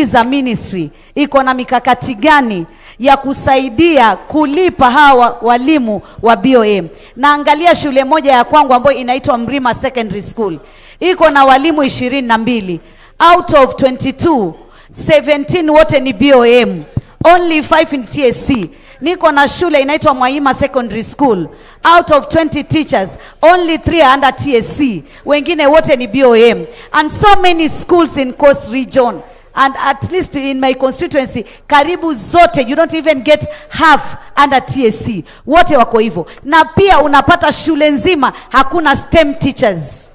za ministry iko na mikakati gani ya kusaidia kulipa hawa walimu wa BOM. Naangalia shule moja ya kwangu ambayo inaitwa Mrima Secondary School. Iko na walimu 22. Out of 22, 17 wote ni BOM. Only 5 in TSC. Niko na shule inaitwa Mwaima Secondary School. Out of 20 teachers, only 3 are under TSC. Wengine wote ni BOM. And so many schools in Coast Region. And at least in my constituency, karibu zote, you don't even get half under TSC. Wote wako hivyo. Na pia unapata shule nzima hakuna STEM teachers.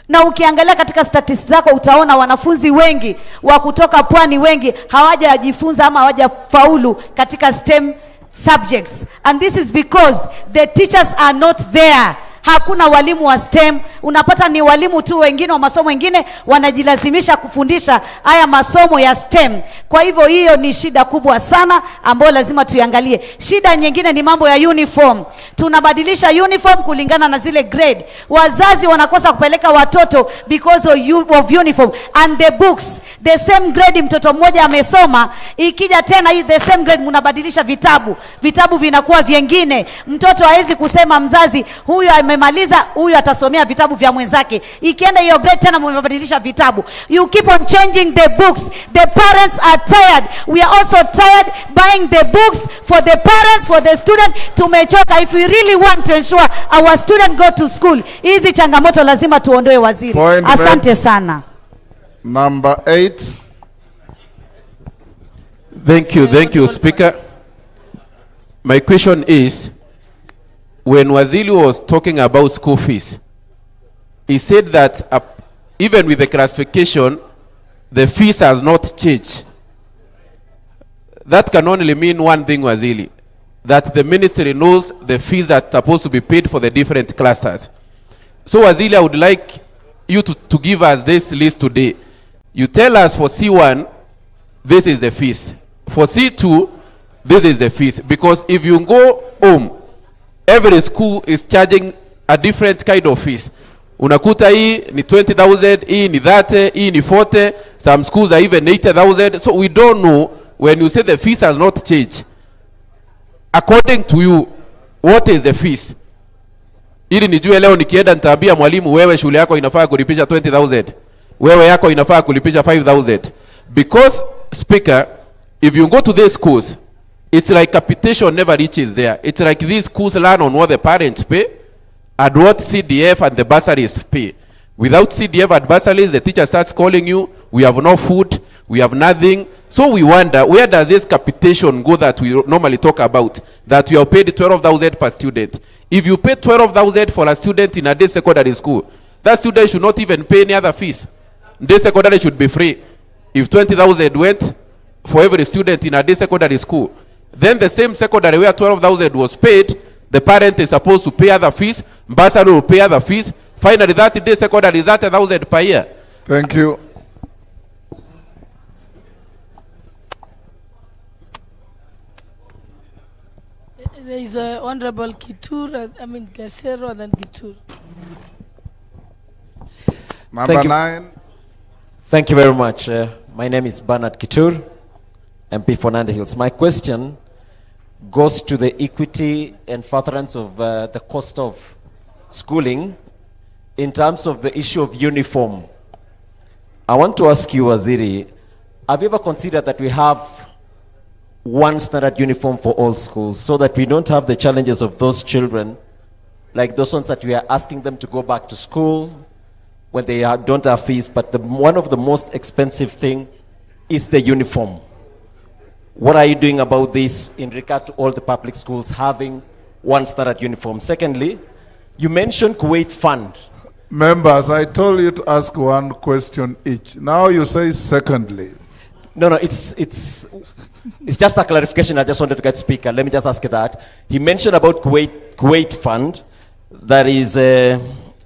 Na ukiangalia katika statistics zako utaona wanafunzi wengi wa kutoka pwani wengi hawajajifunza ama hawajafaulu katika STEM subjects. And this is because the teachers are not there. Hakuna walimu wa STEM. Unapata ni walimu tu wengine wa masomo wengine wanajilazimisha kufundisha haya masomo ya STEM. Kwa hivyo hiyo ni shida kubwa sana ambayo lazima tuiangalie. Shida nyingine ni mambo ya uniform. Tunabadilisha uniform kulingana na zile grade. Wazazi wanakosa kupeleka watoto because of uniform and the books. The same grade mtoto mmoja amesoma, ikija tena hii the same grade mnabadilisha vitabu. Vitabu vinakuwa vingine. Mtoto hawezi kusema mzazi huyu amemaliza, huyu atasomea vitabu vya mwenzake. Ikienda hiyo grade tena mmebadilisha vitabu. You keep on changing the books. The parents are tired. We are also tired buying the books for the parents, for the student. Tumechoka. If we really want to ensure our student go to school, hizi changamoto lazima tuondoe waziri. Asante sana. Number 8. Thank you, Speaker. My question is, when Waziri was talking about school fees, he said that even with the classification, the fees has not changed. That can only mean one thing, Waziri, that the ministry knows the fees that are supposed to be paid for the different clusters. So, Waziri, I would like you to give us this list today. You tell us for C1, this is the fees. For C2, this is the fees. Because if you go home, every school is charging a different kind of fees. Unakuta hii ni 20,000, hii ni 30, hii ni 40. Some schools are even 80,000. So we don't know, when you say the fees has not changed, according to you, what is the fees? Ili nijue leo nikienda nitabia mwalimu, wewe shule yako inafaa kulipisha 20,000. Wewe yako inafaa kulipisha 5,000. Because, Speaker, if you go to these schools, it's like capitation never reaches there. It's like these schools learn on what the parents pay and what CDF and the bursaries pay. Without CDF and bursaries, the teacher starts calling you, we have no food, we have nothing. So we wonder, where does this capitation go that we normally talk about, that you have paid 12,000 per student? If you pay 12,000 for a student in a day secondary school, that student should not even pay any other fees. Day secondary should be free. If 20,000 went for every student in a day secondary school, then the same secondary where 12,000 was paid, the parent is supposed to pay other fees, bursary will pay other fees. Finally, that day secondary is 30,000 per year. Thank you. There is a Honorable Kitur, Gasero and then Kitur. Number 9. Thank you very much. My name is Bernard Kitur, MP for Nandi Hills. My question goes to the equity and furtherance of the cost of schooling in terms of the issue of uniform. I want to ask you, Waziri, have you ever considered that we have one standard uniform for all schools so that we don't have the challenges of those children, like those ones that we are asking them to go back to school when they don't have fees, but one of the most expensive thing is the uniform. What are you doing about this in regard to all the public schools having one standard uniform? Secondly, you mentioned Kuwait Fund. Members, I told you to ask one question each. Now you say secondly. No, it's just a clarification. I just wanted to get speaker. Let me just ask that. He mentioned about Kuwait Fund that is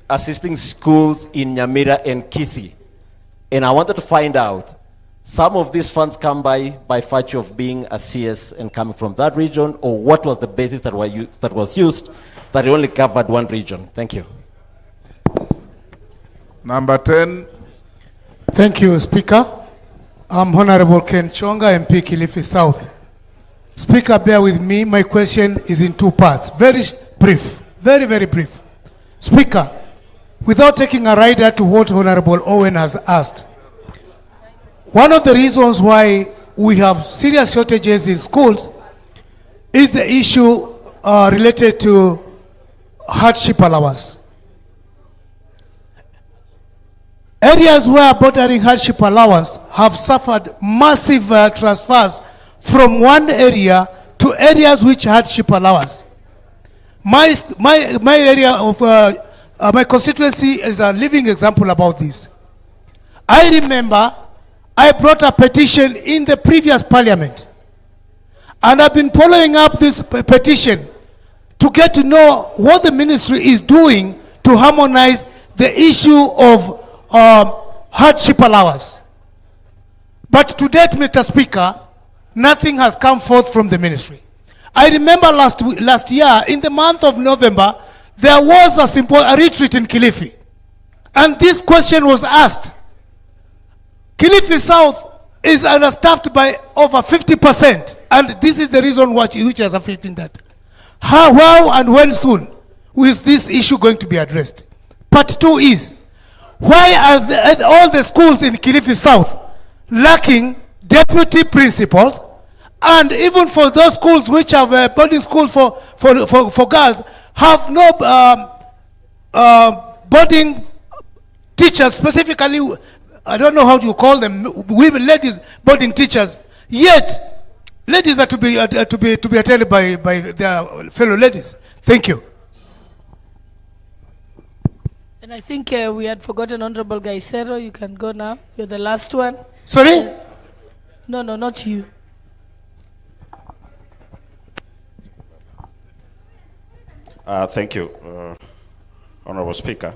assisting schools in Nyamira and Kisii. And I wanted to find out, some of these funds come by virtue of being a CS and coming from that region, or what was the basis that was used that it only covered one region? Thank you. Number 10. Thank you, Speaker. I'm Honorable Ken Chonga, MP Kilifi South. Speaker, bear with me. My question is in two parts. Very brief. Very, very brief. Speaker, without taking a rider to what Honorable Owen has asked, one of the reasons why we have serious shortages in schools is the issue related to hardship allowance. Areas where bordering hardship allowance have suffered massive transfers from one area to areas which hardship allowance. My area of my constituency is a living example about this. I remember I brought a petition in the previous parliament, and I've been following up this petition to get to know what the ministry is doing to harmonize the issue of hardship allowance. But to date, Mr. Speaker, nothing has come forth from the ministry. I remember last year, in the month of November, there was a retreat in Kilifi, and this question was asked. Kilifi South is understaffed by over 50%, and this is the reason which is affecting that. How and when soon is this issue going to be addressed? Part two is, why are all the schools in Kilifi South lacking deputy principals, and even for those schools which have boarding schools for girls, have no boarding teachers, specifically, I don't know how you call them, women, ladies, boarding teachers. Yet, ladies are to be attended by their fellow ladies. Thank you. And I think we had forgotten Honorable Gaisero. You can go now. You're the last one. Sorry? No, not you. Thank you, Honorable Speaker.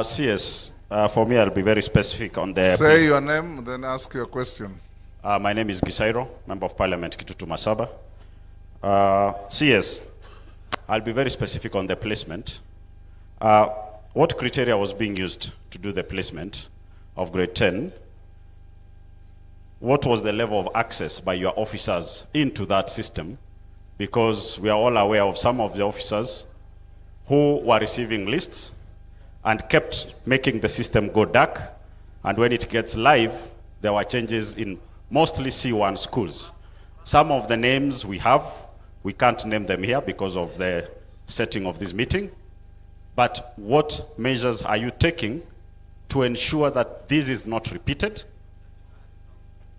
CS, for me, I'll be very specific on the... Say your name, then ask your question. My name is Gisairo, Member of Parliament, Kitutu Masaba. CS, I'll be very specific on the placement. What criteria was being used to do the placement of grade 10? What was the level of access by your officers into that system? Because we are all aware of some of the officers who were receiving lists and kept making the system go dark. And when it gets live, there were changes in mostly C1 schools. Some of the names we have, we can't name them here because of the setting of this meeting. But what measures are you taking to ensure that this is not repeated?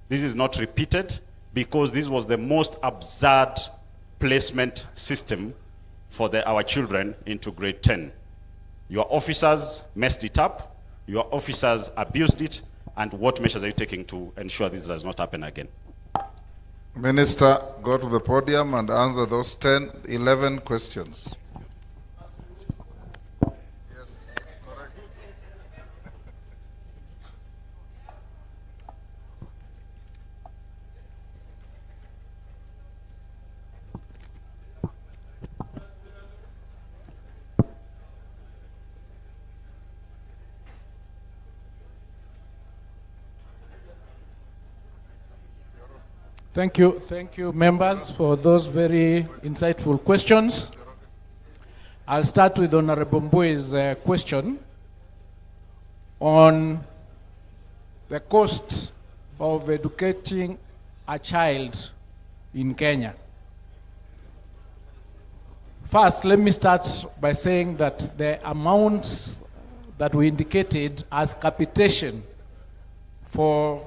This is not repeated because this was the most absurd placement system for our children into grade 10. Your officers messed it up, your officers abused it, and what measures are you taking to ensure this does not happen again? Minister, go to the podium and answer those 11 questions. Thank you, members, for those very insightful questions. I'll start with Honorable Mbui's question on the cost of educating a child in Kenya. First, let me start by saying that the amounts that we indicated as capitation for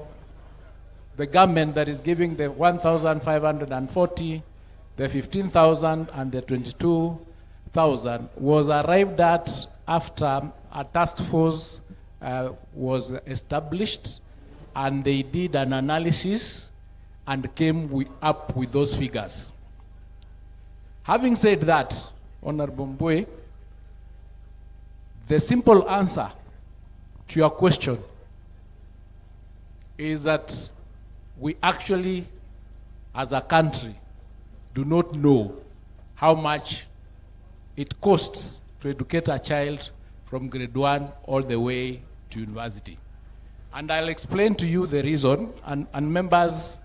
the government that is giving the 1,540, the 15,000, and the 22,000 was arrived at after a task force was established, and they did an analysis and came up with those figures. Having said that, Honorable Mbui, the simple answer to your question is that we actually, as a country, do not know how much it costs to educate a child from grade 1 all the way to university. And I'll explain to you the reason. And members,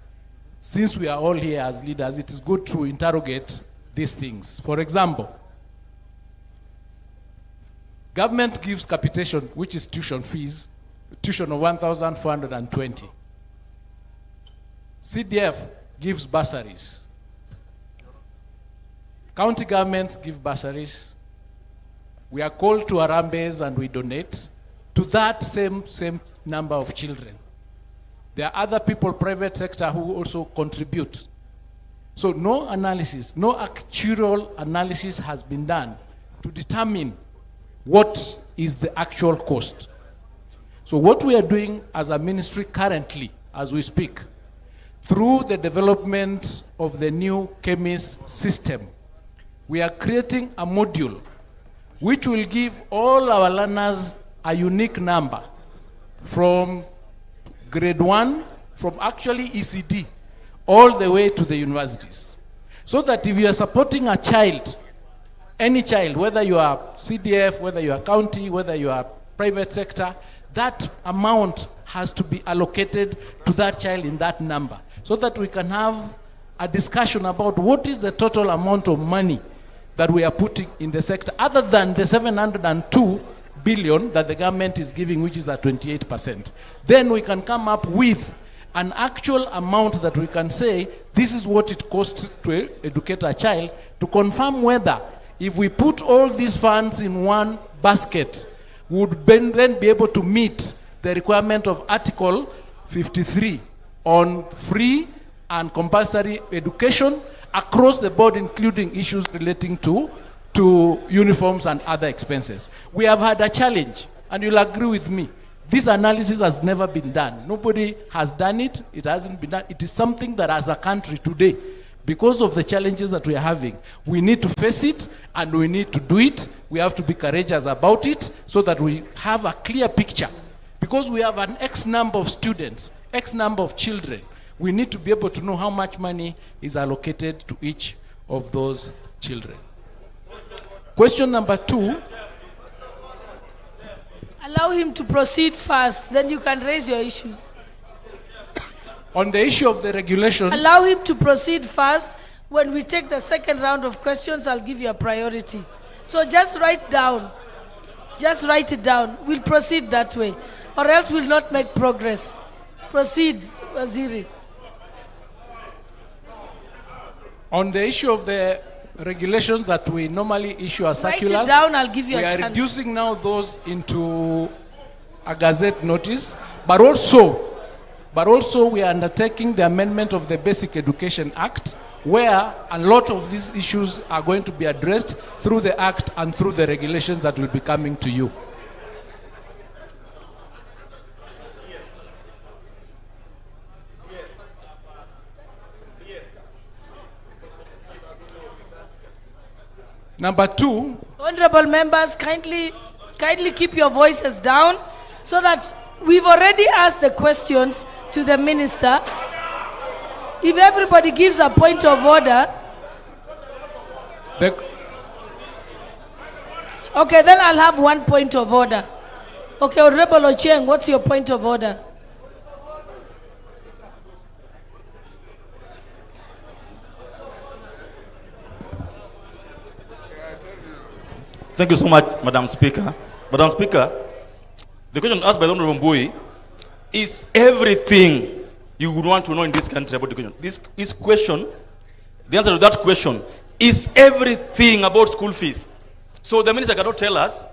since we are all here as leaders, it is good to interrogate these things. For example, government gives capitation, which is tuition fees, tuition of 1,420. CDF gives bursaries. County governments give bursaries. We are called to Harambes and we donate to that same number of children. There are other people, private sector, who also contribute. So no analysis, no actual analysis has been done to determine what is the actual cost. So what we are doing as a ministry currently, as we speak, through the development of the new chemist system, we are creating a module which will give all our learners a unique number from grade 1, from actually ECD, all the way to the universities. So that if you are supporting a child, any child, whether you are CDF, whether you are county, whether you are private sector, that amount has to be allocated to that child in that number, so that we can have a discussion about what is the total amount of money that we are putting in the sector, other than the 702 billion that the government is giving, which is at 28%. Then we can come up with an actual amount that we can say, this is what it costs to educate a child, to confirm whether, if we put all these funds in one basket, we would then be able to meet the requirement of Article 53 on free and compulsory education across the board, including issues relating to uniforms and other expenses. We have had a challenge, and you'll agree with me. This analysis has never been done. Nobody has done it. It hasn't been done. It is something that as a country today, because of the challenges that we are having, we need to face it and we need to do it. We have to be courageous about it so that we have a clear picture. Because we have an X number of students, X number of children, we need to be able to know how much money is allocated to each of those children. Question number 2. Allow him to proceed first, then you can raise your issues. On the issue of the regulations... Allow him to proceed first. When we take the second round of questions, I'll give you a priority. So just write down. Just write it down. We'll proceed that way, or else we'll not make progress. Proceed, Waziri. On the issue of the regulations that we normally issue as circulars, write it down, I'll give you a chance. We are reducing now those into a gazette notice, but also we are undertaking the amendment of the Basic Education Act, where a lot of these issues are going to be addressed through the Act and through the regulations that will be coming to you. Number 2. Honorable members, kindly keep your voices down, so that we've already asked the questions to the minister. If everybody gives a point of order, okay, then I'll have one point of order. Okay, Honorable Ochieng, what's your point of order? Thank you so much, Madam Speaker. Madam Speaker, the question asked by the Honorable Mbui is everything you would want to know in this country about education. This question, the answer to that question is everything about school fees. So the minister cannot tell us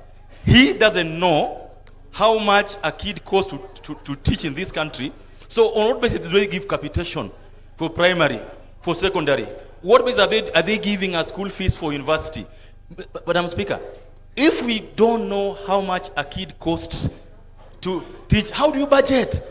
he doesn't know how much a kid costs to teach in this country. So on what basis do they give capitation for primary, for secondary? What basis are they giving us school fees for university? Madam Speaker, if we don't know how much a kid costs to teach, how do you budget?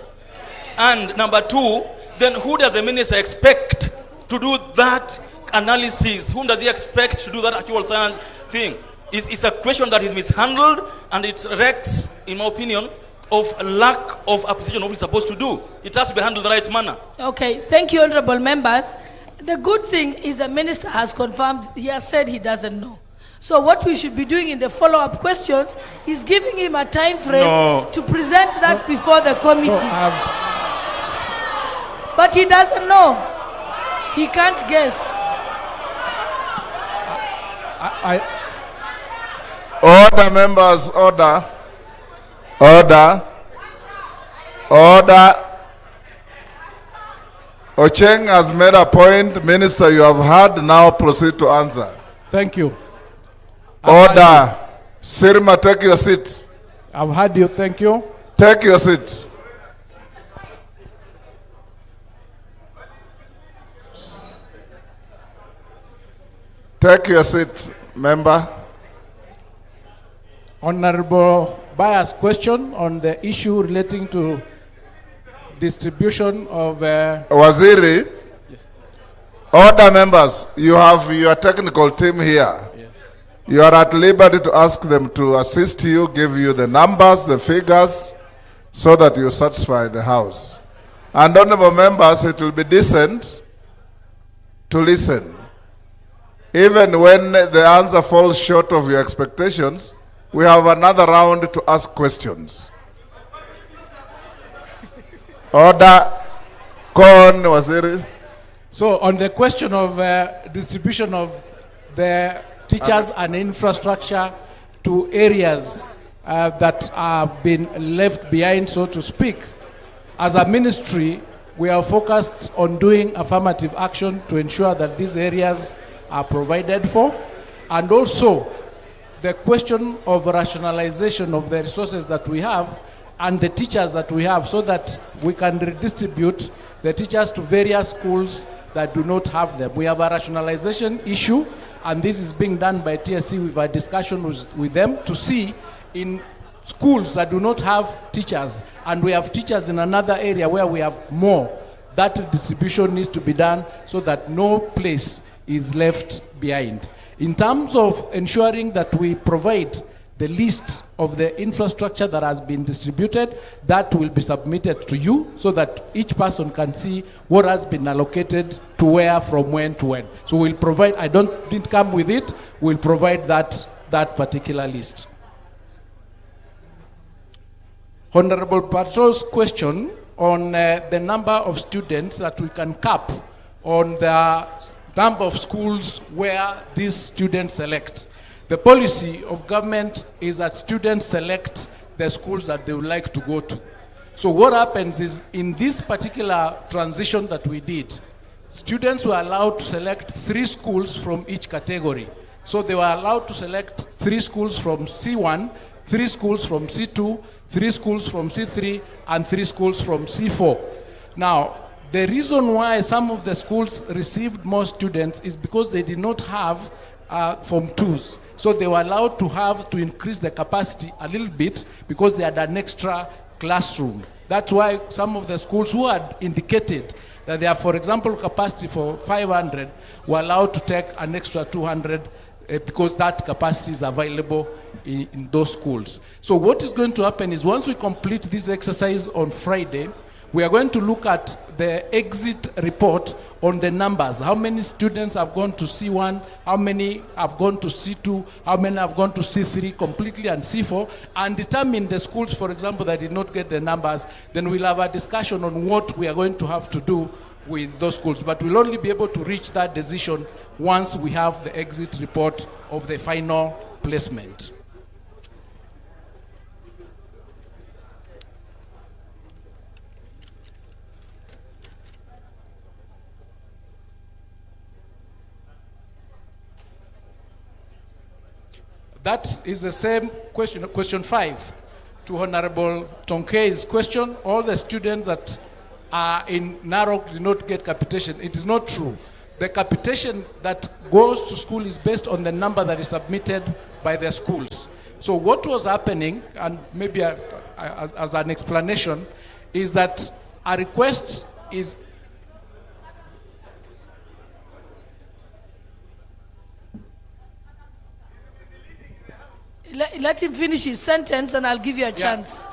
And number 2, then who does the minister expect to do that analysis? Whom does he expect to do that actual science thing? It's a question that is mishandled, and it wrecks, in my opinion, of lack of appreciation of what it's supposed to do. It has to be handled the right manner. Okay, thank you, honorable members. The good thing is the minister has confirmed, he has said he doesn't know. So what we should be doing in the follow-up questions is giving him a time frame to present that before the committee. But he doesn't know. He can't guess. Order, members, order. Order. Order. Ocheng has made a point. Minister, you have heard. Now proceed to answer. Thank you. Order. Sirma, take your seat. I've heard you. Thank you. Take your seat. Take your seat, member. Honorable Bias question on the issue relating to distribution of... Waziri, yes. Order, members. You have your technical team here. Yes. You are at liberty to ask them to assist you, give you the numbers, the figures, so that you satisfy the House. And honorable members, it will be decent to listen. Even when the answer falls short of your expectations, we have another round to ask questions. Order. Con, Waziri. So on the question of distribution of the teachers and infrastructure to areas that have been left behind, so to speak, as a ministry, we are focused on doing affirmative action to ensure that these areas are provided for, and also the question of rationalization of the resources that we have and the teachers that we have, so that we can redistribute the teachers to various schools that do not have them. We have a rationalization issue, and this is being done by TSC. We've had discussions with them to see in schools that do not have teachers, and we have teachers in another area where we have more, that distribution needs to be done so that no place is left behind. In terms of ensuring that we provide the list of the infrastructure that has been distributed, that will be submitted to you so that each person can see what has been allocated to where, from when to when. So we'll provide, didn't come with it, we'll provide that particular list. Honorable Patrol's question on the number of students that we can cap on the number of schools where these students select. The policy of government is that students select the schools that they would like to go to. So what happens is, in this particular transition that we did, students were allowed to select 3 schools from each category. So they were allowed to select 3 schools from C1, 3 schools from C2, 3 schools from C3, and 3 schools from C4. Now, the reason why some of the schools received more students is because they did not have Form 2s. So they were allowed to increase the capacity a little bit because they had an extra classroom. That's why some of the schools who had indicated that they have, for example, capacity for 500 were allowed to take an extra 200 because that capacity is available in those schools. So what is going to happen is, once we complete this exercise on Friday, we are going to look at the exit report on the numbers. How many students have gone to C1, how many have gone to C2, how many have gone to C3 completely and C4, and determine the schools, for example, that did not get the numbers. Then we'll have a discussion on what we are going to have to do with those schools. But we'll only be able to reach that decision once we have the exit report of the final placement. That is the same question, question 5, to Honorable Tonkei's question. All the students that are in Narok did not get capitation. It is not true. The capitation that goes to school is based on the number that is submitted by the schools. So what was happening, and maybe as an explanation, is that a request is... Let him finish his sentence and I'll give you a chance.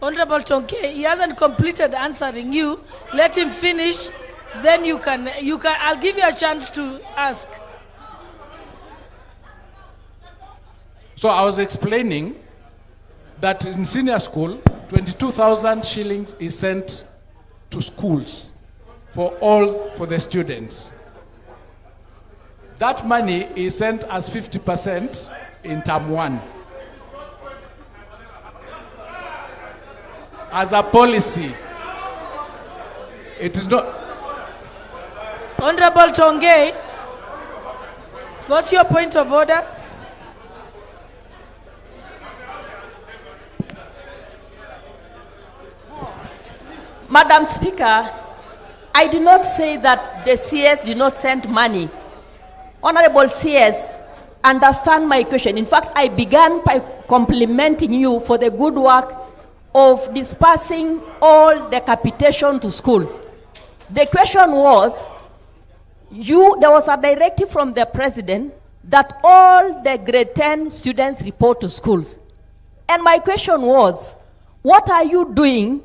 Honorable Tonkei, he hasn't completed answering you. Let him finish Then you can, I'll give you a chance to ask. So I was explaining that in senior school, 22,000 shillings is sent to schools for the students. That money is sent as 50% in term 1. As a policy, it is not. Honorable Tongei, what's your point of order? Madam Speaker, I did not say that the CS did not send money. Honorable CS, understand my question. In fact, I began by complimenting you for the good work of dispersing all the capitation to schools. The question was, there was a directive from the president that all the grade 10 students report to schools. And my question was, what are you doing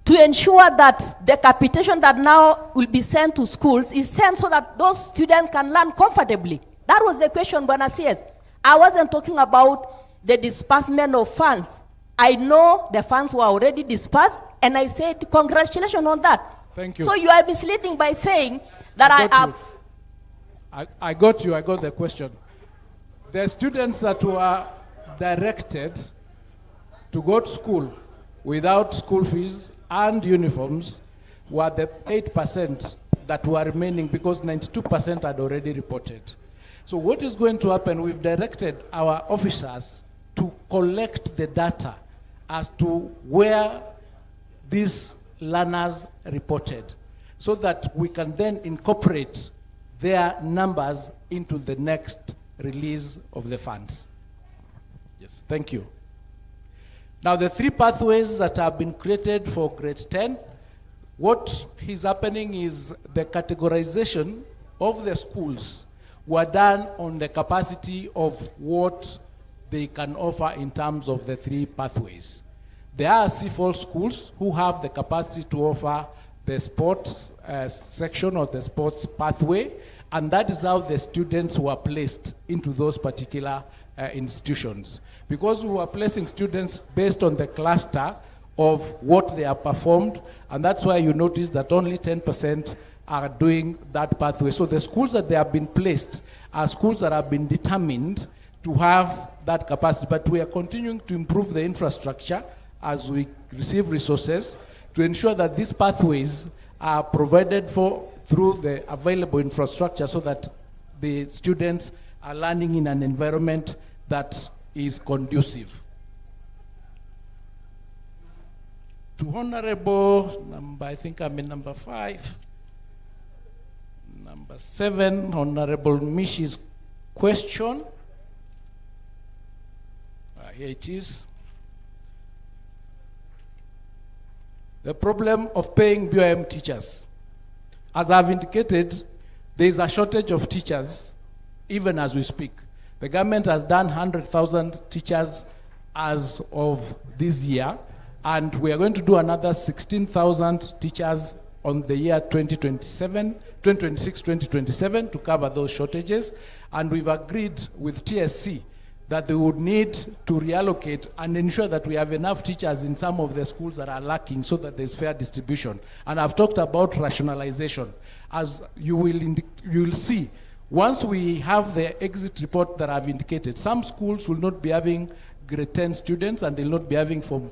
to ensure that the capitation that now will be sent to schools is sent so that those students can learn comfortably? That was the question, Bwana CS. I wasn't talking about the disbursement of funds. I know the funds were already dispersed, and I said, congratulations on that. Thank you. So you are misleading by saying that I got you, I got the question. The students that were directed to go to school without school fees and uniforms were the 8% that were remaining, because 92% had already reported. So what is going to happen, we've directed our officers to collect the data as to where these learners reported, so that we can then incorporate their numbers into the next release of the funds. Yes, thank you. Now, the 3 pathways that have been created for grade 10, what is happening is the categorization of the schools were done on the capacity of what they can offer in terms of the 3 pathways. There are C4 schools who have the capacity to offer the sports section or the sports pathway, and that is how the students were placed into those particular institutions. Because we were placing students based on the cluster of what they have performed, and that's why you notice that only 10% are doing that pathway. So the schools that they have been placed are schools that have been determined to have that capacity, but we are continuing to improve the infrastructure as we receive resources to ensure that these pathways are provided for through the available infrastructure, so that the students are learning in an environment that is conducive. To Honorable number, I think I'm in number 5. Number 7, Honorable Mishi's question. Here it is. The problem of paying BOM teachers. As I've indicated, there is a shortage of teachers even as we speak. The government has done 100,000 teachers as of this year, and we are going to do another 16,000 teachers on the year 2026-2027 to cover those shortages. And we've agreed with TSC that they would need to reallocate and ensure that we have enough teachers in some of the schools that are lacking, so that there's fair distribution. And I've talked about rationalization. As you will see, once we have the exit report that I've indicated, some schools will not be having grade 10 students, and they'll not be having from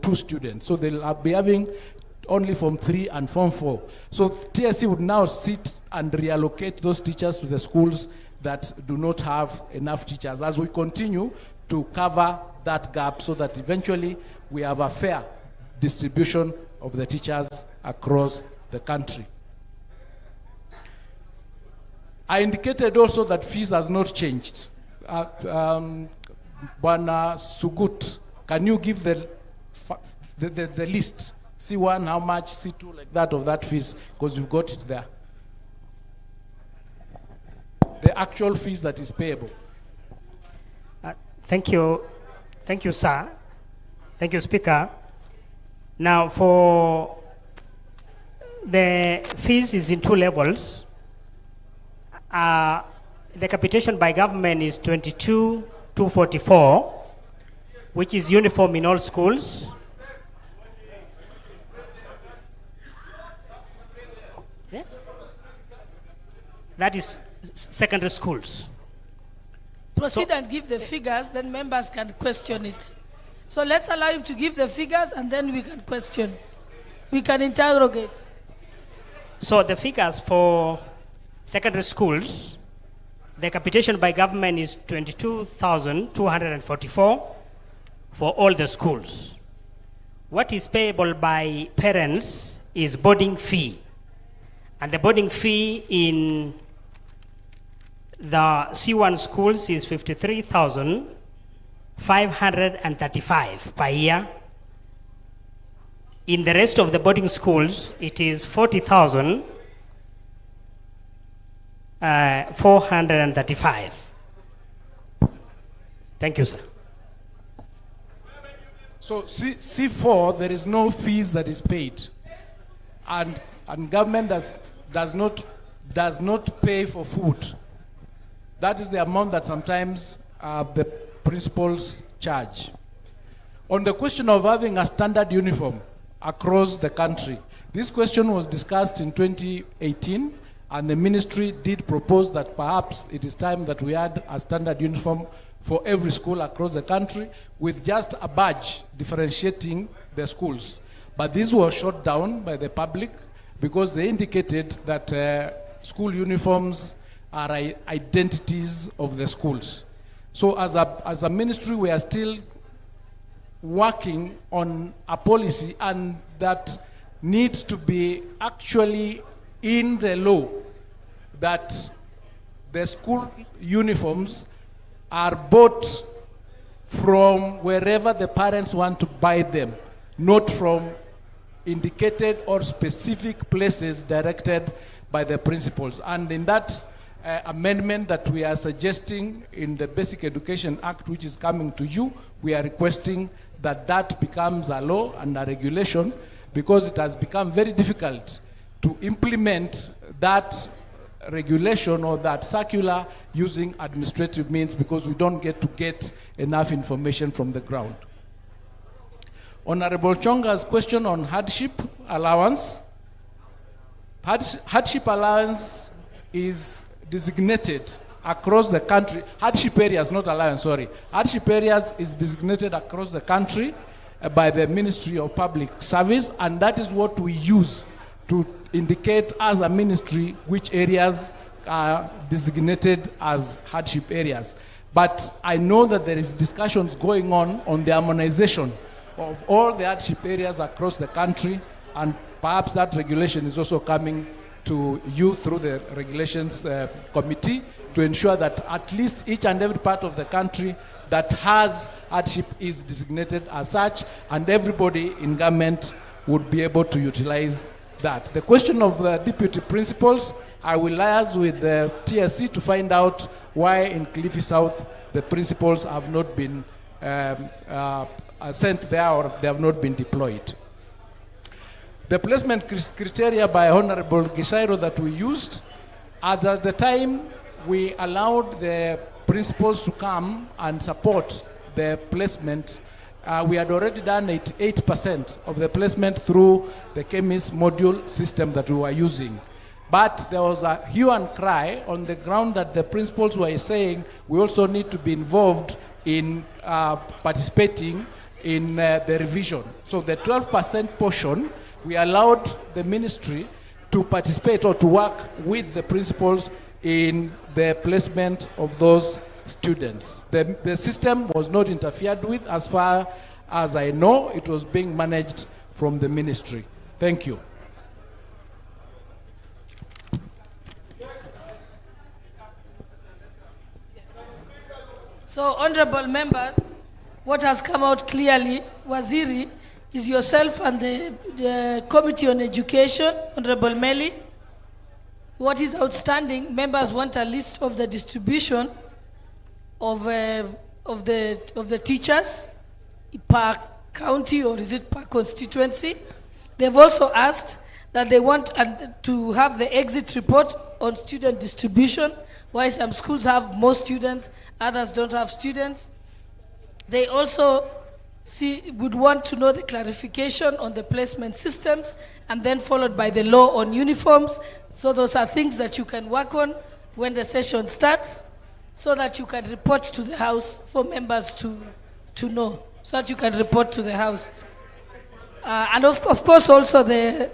2 students. So they'll be having only from 3 and from 4. So TSC would now sit and reallocate those teachers to the schools that do not have enough teachers, as we continue to cover that gap, so that eventually we have a fair distribution of the teachers across the country. I indicated also that fees has not changed. Bwana Sugut, can you give the list? C1, how much, C2, like that, of that fees, because you've got it there. The actual fees that is payable. Thank you, sir. Thank you, Speaker. Now, for The fees is in 2 levels. The capitation by government is 22,244, which is uniform in all schools. Yeah? That is secondary schools. Proceed and give the figures, then members can question it. So let's allow him to give the figures and then we can question. We can interrogate. So the figures for secondary schools, the capitation by government is 22,244 for all the schools. What is payable by parents is boarding fee. And the boarding fee in the C1 schools is 53,535 per year. In the rest of the boarding schools, it is 40,435. Thank you, sir. So C4, there is no fees that is paid, and government does not pay for food. That is the amount that sometimes the principals charge. On the question of having a standard uniform across the country, this question was discussed in 2018, and the ministry did propose that perhaps it is time that we had a standard uniform for every school across the country with just a badge differentiating the schools. But this was shot down by the public because they indicated that school uniforms are identities of the schools. So as a ministry, we are still working on a policy, and that needs to be actually in the law, that the school uniforms are bought from wherever the parents want to buy them, not from indicated or specific places directed by the principals. And in that amendment that we are suggesting in the Basic Education Act, which is coming to you, we are requesting that that becomes a law and a regulation, because it has become very difficult to implement that regulation or that circular using administrative means, because we don't get enough information from the ground. Honorable Chonga's question on hardship allowance. Hardship allowance is designated across the country. Hardship areas, not allowance, sorry. Hardship areas is designated across the country by the Ministry of Public Service, and that is what we use to indicate as a ministry which areas are designated as hardship areas. But I know that there is discussions going on the harmonization of all the hardship areas across the country, and perhaps that regulation is also coming to you through the regulations committee to ensure that at least each and every part of the country that has hardship is designated as such, and everybody in government would be able to utilize that. The question of the deputy principals, I will liaise with the TSC to find out why in Kilifi South the principals have not been sent there, or they have not been deployed. The placement criteria by Honorable Gishairo that we used, at the time we allowed the principals to come and support the placement. We had already done 88% of the placement through the chemist module system that we were using. But there was a hue and cry on the ground that the principals were saying we also need to be involved in participating in the revision. So the 12% portion, we allowed the ministry to participate or to work with the principals in the placement of those students. The system was not interfered with. As far as I know, it was being managed from the ministry. Thank you. So, honorable members, what has come out clearly, Waziri, is yourself and the Committee on Education, Honorable Meli. What is outstanding, members want a list of the distribution of the teachers per county, or is it per constituency? They've also asked that they want to have the exit report on student distribution, why some schools have more students, others don't have students. They also would want to know the clarification on the placement systems, and then followed by the law on uniforms. So those are things that you can work on when the session starts, so that you can report to the House for members to know, so that you can report to the House. And of course also the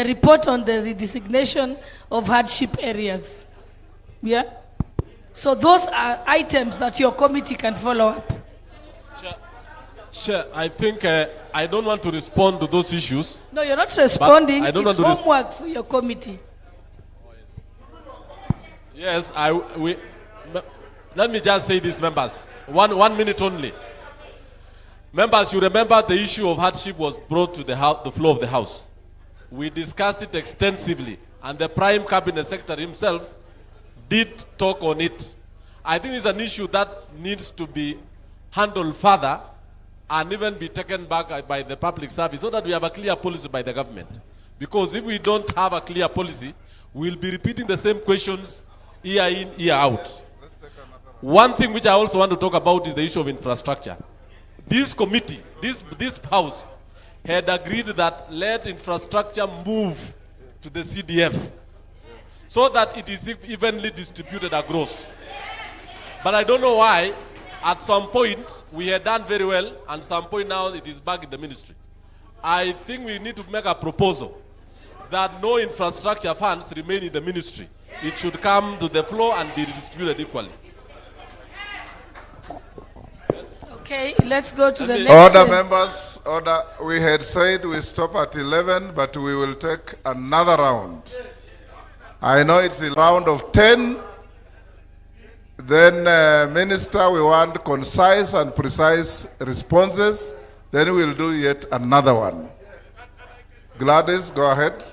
report on the redesignation of hardship areas. Yeah? So those are items that your committee can follow up. Chair, I think I don't want to respond to those issues. No, you're not responding. I don't it's want to homework for your committee. Yes, let me just say this, members. One minute only. Members, you remember the issue of hardship was brought to the floor of the House. We discussed it extensively, and the Prime Cabinet Secretary himself did talk on it. I think it's an issue that needs to be handled further and even be taken back by the public service so that we have a clear policy by the government. Because if we don't have a clear policy, we'll be repeating the same questions year in, year out. One thing which I also want to talk about is the issue of infrastructure. This committee, this House, had agreed that let infrastructure move to the CDF so that it is evenly distributed across. But I don't know why, at some point, we had done very well, and at some point now it is back in the ministry. I think we need to make a proposal that no infrastructure funds remain in the ministry. It should come to the floor and be distributed equally. Okay, let's go to the next. Order, members, order. We had said we stop at 11, but we will take another round. I know it's a round of 10. Then, Minister, we want concise and precise responses. Then we'll do yet another one. Gladys, go ahead.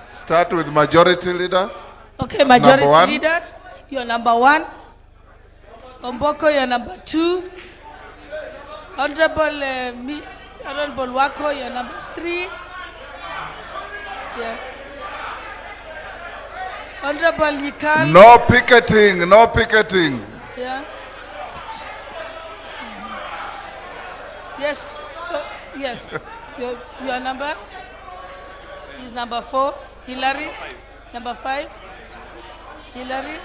Start with Majority Leader. Okay, Majority Leader, you're number 1. Omboko, you're number 2. Honorable Wako, you're number 3. Yeah. Honorable Nikal. No picketing, no picketing. Yeah. Yes, yes. Your number is number 4. Hillary, number 5. Hillary.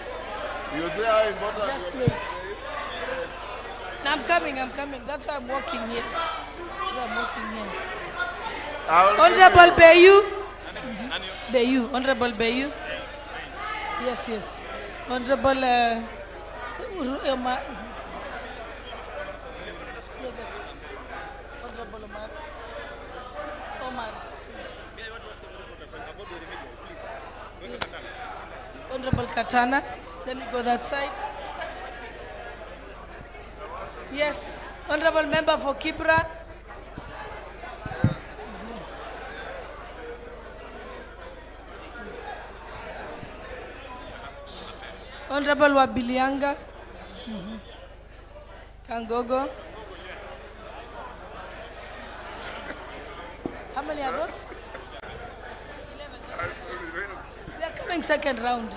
Just wait. No, I'm coming. That's why I'm walking here. Honorable Bayu. Bayu. Honorable Bayu. Yes. Honorable yes. Honorable Omar. Yes. Honorable Katana. Let me go that side. Yes. Honorable Member for Kibra. Honorable Wabilianga. Kangogo. How many are those? 11. We are coming second round.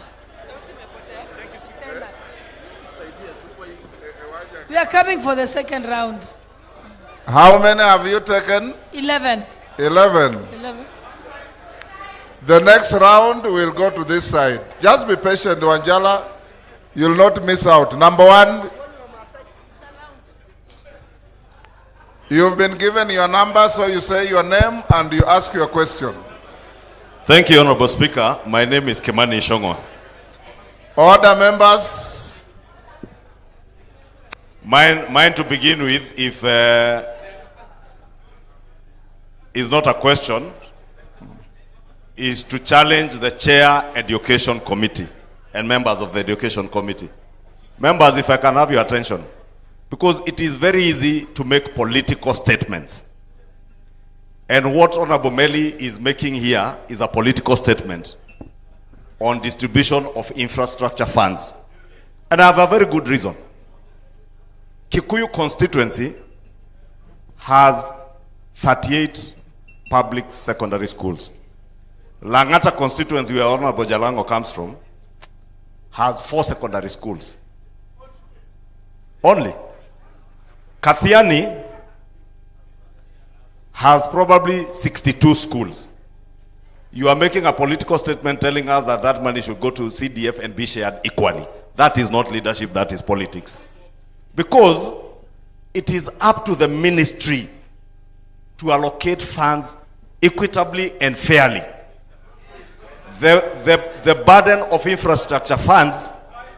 We are coming for the second round. How many have you taken? 11. 11. The next round will go to this side. Just be patient, Wanjala. You'll not miss out. Number 1. You've been given your number, so you say your name and you ask your question. Thank you, Honorable Speaker. My name is Kimani Shongwa. Order, members. Mine to begin with, if is not a question, is to challenge the Chair Education Committee and members of the Education Committee. Members, if I can have your attention, because it is very easy to make political statements. And what Honorable Meli is making here is a political statement on distribution of infrastructure funds. And I have a very good reason. Kikuyu constituency has 38 public secondary schools. Langata constituency, where Honorable Jalango comes from, has 4 secondary schools. Only. Kathiani has probably 62 schools. You are making a political statement telling us that that money should go to CDF and be shared equally. That is not leadership, that is politics. Because it is up to the ministry to allocate funds equitably and fairly. The burden of infrastructure funds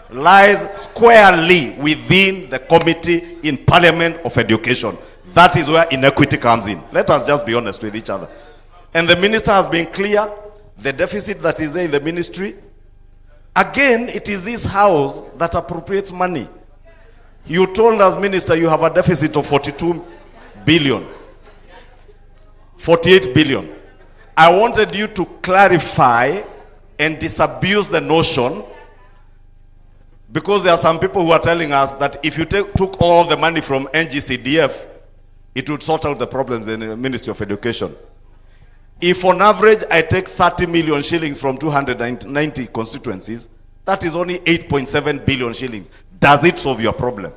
lies squarely within the Committee in Parliament of Education. That is where inequity comes in. Let us just be honest with each other. And the minister has been clear, the deficit that is there in the ministry. Again, it is this house that appropriates money. You told us, minister, you have a deficit of 42 billion. 48 billion. I wanted you to clarify and disabuse the notion, because there are some people who are telling us that if you took all the money from NGCDF, it would sort out the problems in the Ministry of Education. If on average I take 30 million shillings from 290 constituencies, that is only 8.7 billion shillings. Does it solve your problem?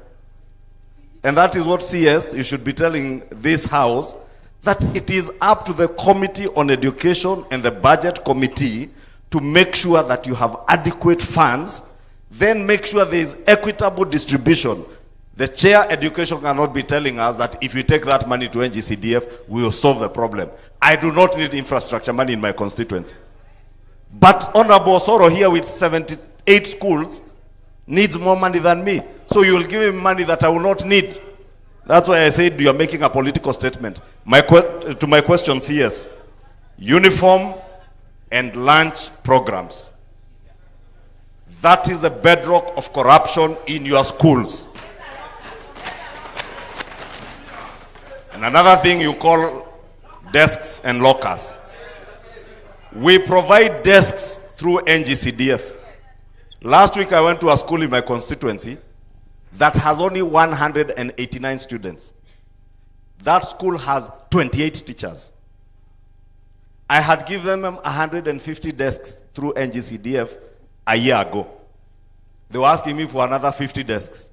And that is what CS, you should be telling this house, that it is up to the Committee on Education and the Budget Committee to make sure that you have adequate funds, then make sure there is equitable distribution. The chair education cannot be telling us that if you take that money to NGCDF, we will solve the problem. I do not need infrastructure money in my constituency. But Honorable Soro here with 78 schools needs more money than me. So you will give him money that I will not need. That's why I said you are making a political statement. To my question, CS, uniform and lunch programs. That is a bedrock of corruption in your schools. And another thing you call desks and lockers. We provide desks through NGCDF. Last week I went to a school in my constituency that has only 189 students. That school has 28 teachers. I had given them 150 desks through NGCDF a year ago. They were asking me for another 50 desks.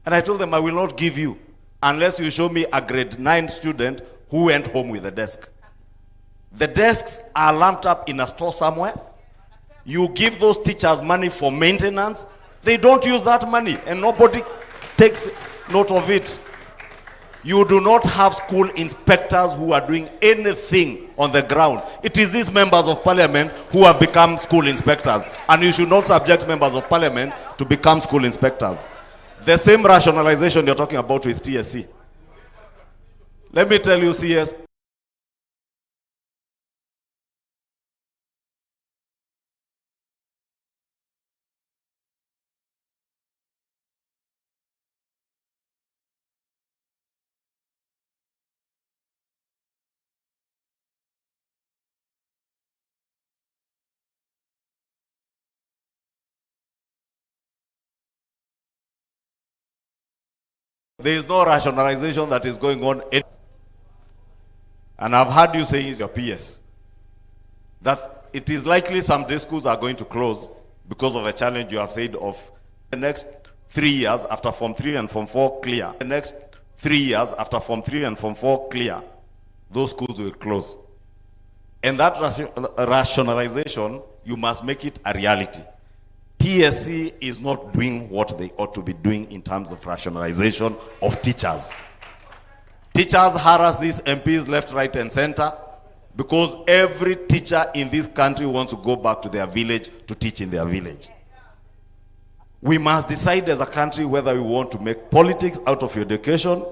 And I told them, I will not give you unless you show me a grade 9 student who went home with a desk. The desks are lumped up in a store somewhere. You give those teachers money for maintenance. They don't use that money and nobody takes note of it. You do not have school inspectors who are doing anything on the ground. It is these members of parliament who have become school inspectors, and you should not subject members of parliament to become school inspectors. The same rationalization you're talking about with TSC. Let me tell you, CS, there is no rationalization that is going on. And I've heard you saying in your PS that it is likely some day schools are going to close because of a challenge you have said of the next 3 years after Form 3 and Form 4 clear. The next 3 years after Form 3 and Form 4 clear, those schools will close. And that rationalization, you must make it a reality. TSC is not doing what they ought to be doing in terms of rationalization of teachers. Teachers harass these MPs left, right, and center because every teacher in this country wants to go back to their village to teach in their village. We must decide as a country whether we want to make politics out of education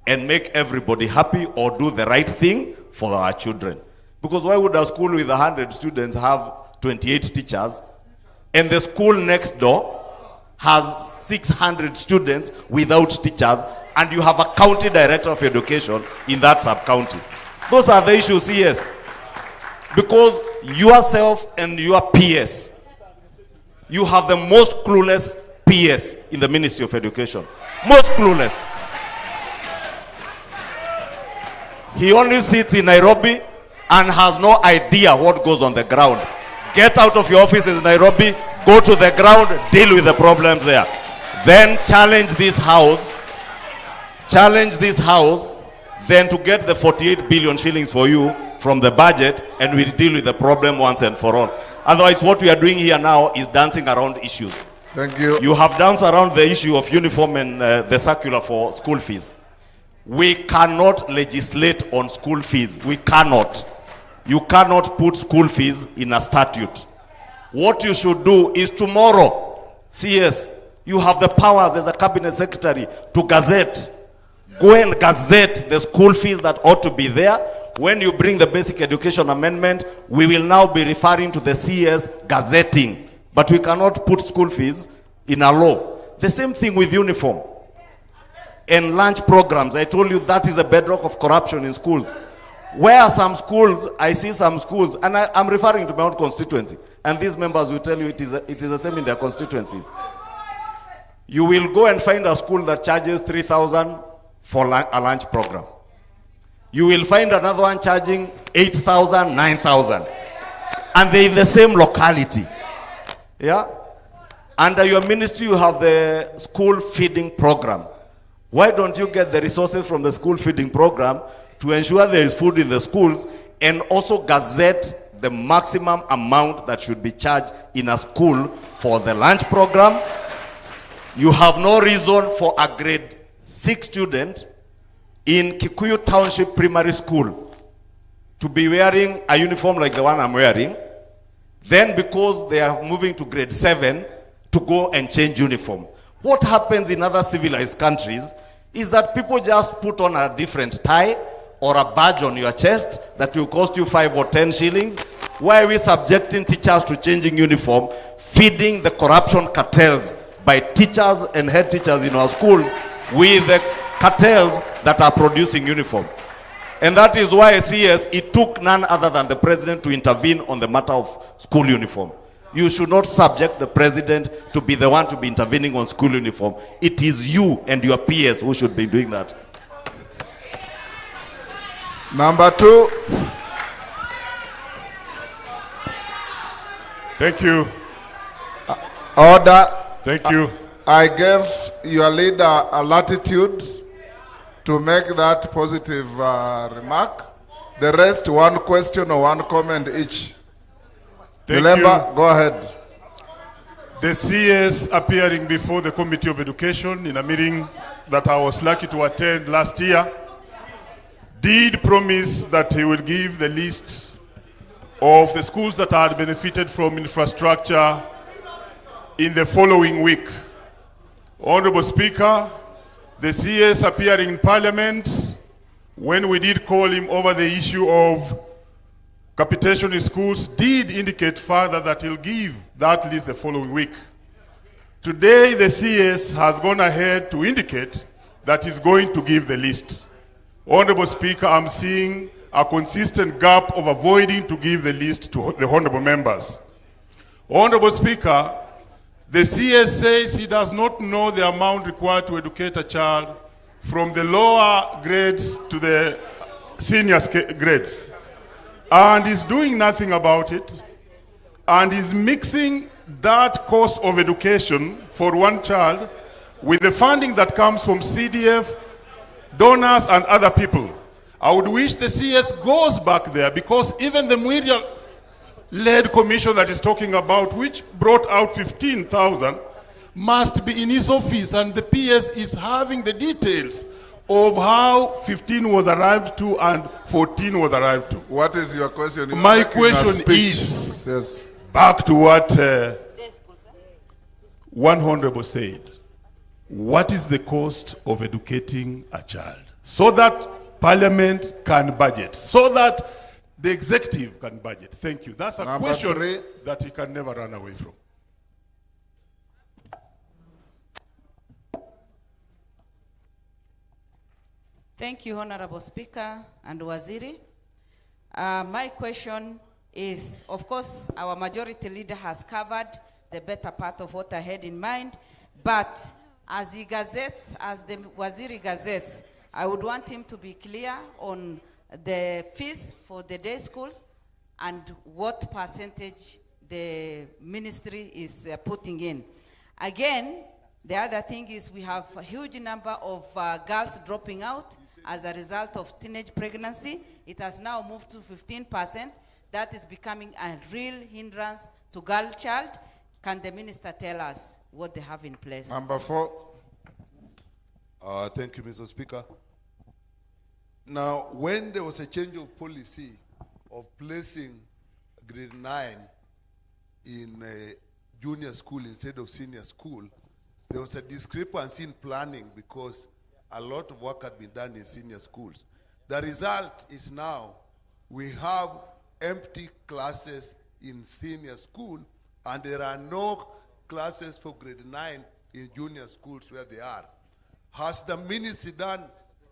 and make everybody happy or do the right thing for our children. Because why would a school with 100 students have 28 teachers and the school next door has 600 students without teachers, and you have a county director of education in that sub-county? Those are the issues, yes. Because yourself and your PS, you have the most clueless PS in the Ministry of Education. Most clueless. He only sits in Nairobi and has no idea what goes on the ground. Get out of your offices in Nairobi, go to the ground, deal with the problems there. Then challenge this house, then to get the 48 billion shillings for you from the budget, and we'll deal with the problem once and for all. Otherwise, what we are doing here now is dancing around issues. Thank you. You have danced around the issue of uniform and the circular for school fees. We cannot legislate on school fees. We cannot. You cannot put school fees in a statute. What you should do is tomorrow, CS, you have the powers as a cabinet secretary to gazette. Go and gazette the school fees that ought to be there. When you bring the basic education amendment, we will now be referring to the CS gazetting. But we cannot put school fees in a law. The same thing with uniform and lunch programs. I told you that is a bedrock of corruption in schools. Where some schools, I see some schools, and I'm referring to my own constituency, and these members will tell you it is the same in their constituencies. You will go and find a school that charges 3,000 for a lunch program. You will find another one charging 8,000, 9,000. And they're in the same locality. Yeah? Under your ministry, you have the school feeding program. Why don't you get the resources from the school feeding program to ensure there is food in the schools, and also gazette the maximum amount that should be charged in a school for the lunch program? You have no reason for a grade 6 student in Kikuyu Township Primary School to be wearing a uniform like the one I'm wearing, then because they are moving to grade 7 to go and change uniform. What happens in other civilized countries is that people just put on a different tie or a badge on your chest that will cost you 5 or 10 shillings. Why are we subjecting teachers to changing uniform, feeding the corruption cartels by teachers and head teachers in our schools with the cartels that are producing uniform? And that is why CS, it took none other than the president to intervene on the matter of school uniform. You should not subject the president to be the one to be intervening on school uniform. It is you and your peers who should be doing that. Number 2. Thank you. Order. Thank you. I gave your leader a latitude to make that positive remark. The rest, one question or one comment each. Remember, go ahead. The CS appearing before the Committee of Education in a meeting that I was lucky to attend last year did promise that he will give the list of the schools that had benefited from infrastructure in the following week. Honorable Speaker, the CS appearing in Parliament when we did call him over the issue of capitation in schools did indicate further that he'll give that list the following week. Today, the CS has gone ahead to indicate that he's going to give the list. Honorable Speaker, I'm seeing a consistent gap of avoiding to give the list to the honorable members. Honorable Speaker, the CS says he does not know the amount required to educate a child from the lower grades to the senior grades, and is doing nothing about it, and is mixing that cost of education for one child with the funding that comes from CDF, donors, and other people. I would wish the CS goes back there, because even the Muriel-led commission that is talking about, which brought out 15,000, must be in his office, and the PS is having the details of how 15 was arrived to and 14 was arrived to. What is your question? My question is, yes, back to what one honorable said. What is the cost of educating a child? So that Parliament can budget, so that the executive can budget. Thank you. That's a question that he can never run away from. Thank you, Honorable Speaker and Waziri. My question is, of course, our majority leader has covered the better part of what I had in mind, but as he gazettes, as the Waziri gazettes, I would want him to be clear on the fees for the day schools and what percentage the ministry is putting in. Again, the other thing is we have a huge number of girls dropping out as a result of teenage pregnancy. It has now moved to 15%. That is becoming a real hindrance to girl child. Can the minister tell us what they have in place? Number 4. Thank you, Mr. Speaker. Now, when there was a change of policy of placing grade 9 in a junior school instead of senior school, there was a discrepancy in planning because a lot of work had been done in senior schools. The result is now we have empty classes in senior school and there are no classes for grade 9 in junior schools where they are. Has the ministry done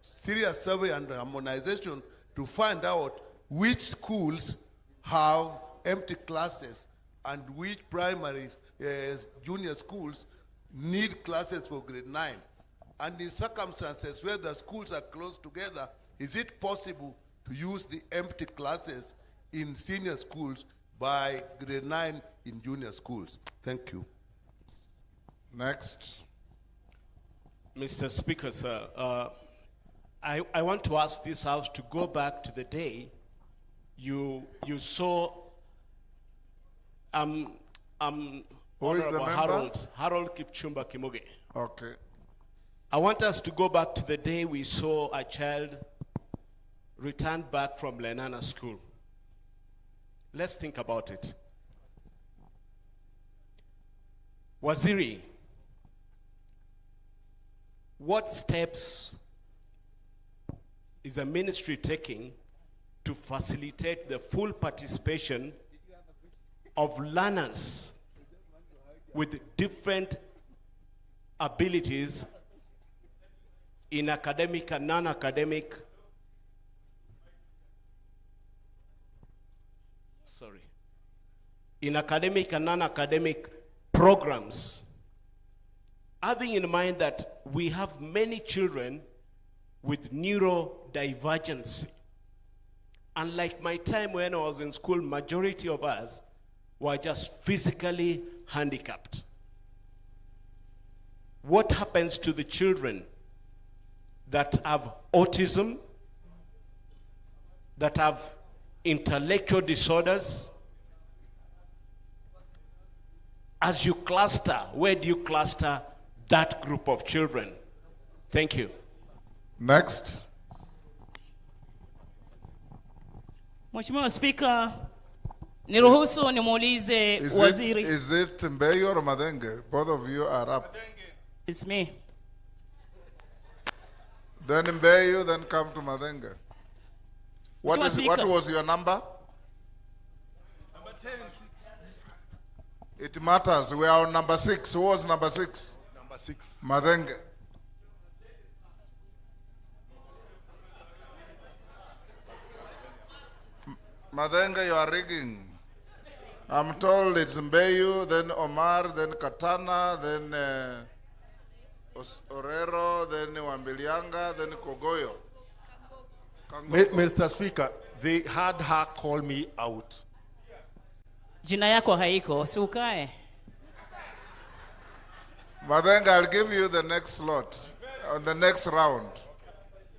serious survey and harmonization to find out which schools have empty classes and which primary junior schools need classes for grade 9? And in circumstances where the schools are close together, is it possible to use the empty classes in senior schools by grade 9 in junior schools? Thank you. Next. Mr. Speaker, sir, I want to ask this House to go back to the day you saw Who is the member? Harold Kipchumba Kimuge. Okay. I want us to go back to the day we saw a child return back from Lenana school. Let's think about it. Waziri, what steps is the ministry taking to facilitate the full participation of learners with different abilities in academic and non-academic in academic and non-academic programs, having in mind that we have many children with neurodivergency. Unlike my time when I was in school, majority of us were just physically handicapped. What happens to the children that have autism, that have intellectual disorders? As you cluster, where do you cluster that group of children? Thank you. Next. Mheshimiwa Speaker, niruhusu nimuulize waziri. Is it Mbeyo or Madenge? Both of you are up. It's me. Then Mbeyo, then come to Madenge. What was your number? Number 10. It matters. We are on number 6. Who was number 6? Number 6. Madenge. Madenge, you are rigging. I'm told it's Mbeyu, then Omar, then Katana, then Orero, then Wambilianga, then Kogoyo. Mr. Speaker, they had her call me out. Jina yako haiko, si ukae. Madenge, I'll give you the next slot, on the next round.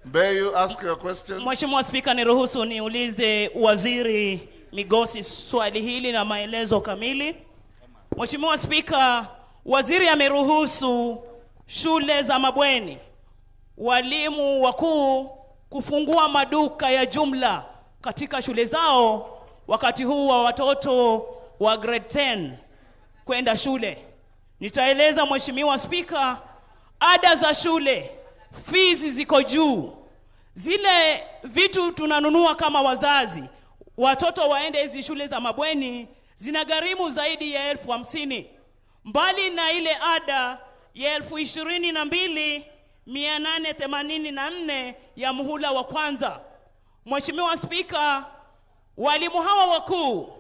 Mbeyu, ask your question. Mheshimiwa Speaker, niruhusu niulize waziri Migosi swali hili na maelezo kamili. Mheshimiwa Speaker, waziri ameruhusu shule za mabweni, walimu wakuu kufungua maduka ya jumla katika shule zao wakati huu wa watoto wa grade 10 kwenda shule. Nitaeleza Mheshimiwa Speaker, ada za shule, fees ziko juu. Zile vitu tunanunua kama wazazi, watoto waende hizi shule za mabweni, zinagharimu zaidi ya 50,000. Mbali na ile ada ya 22,884 ya muhula wa kwanza. Mheshimiwa Speaker, walimu hawa wakuu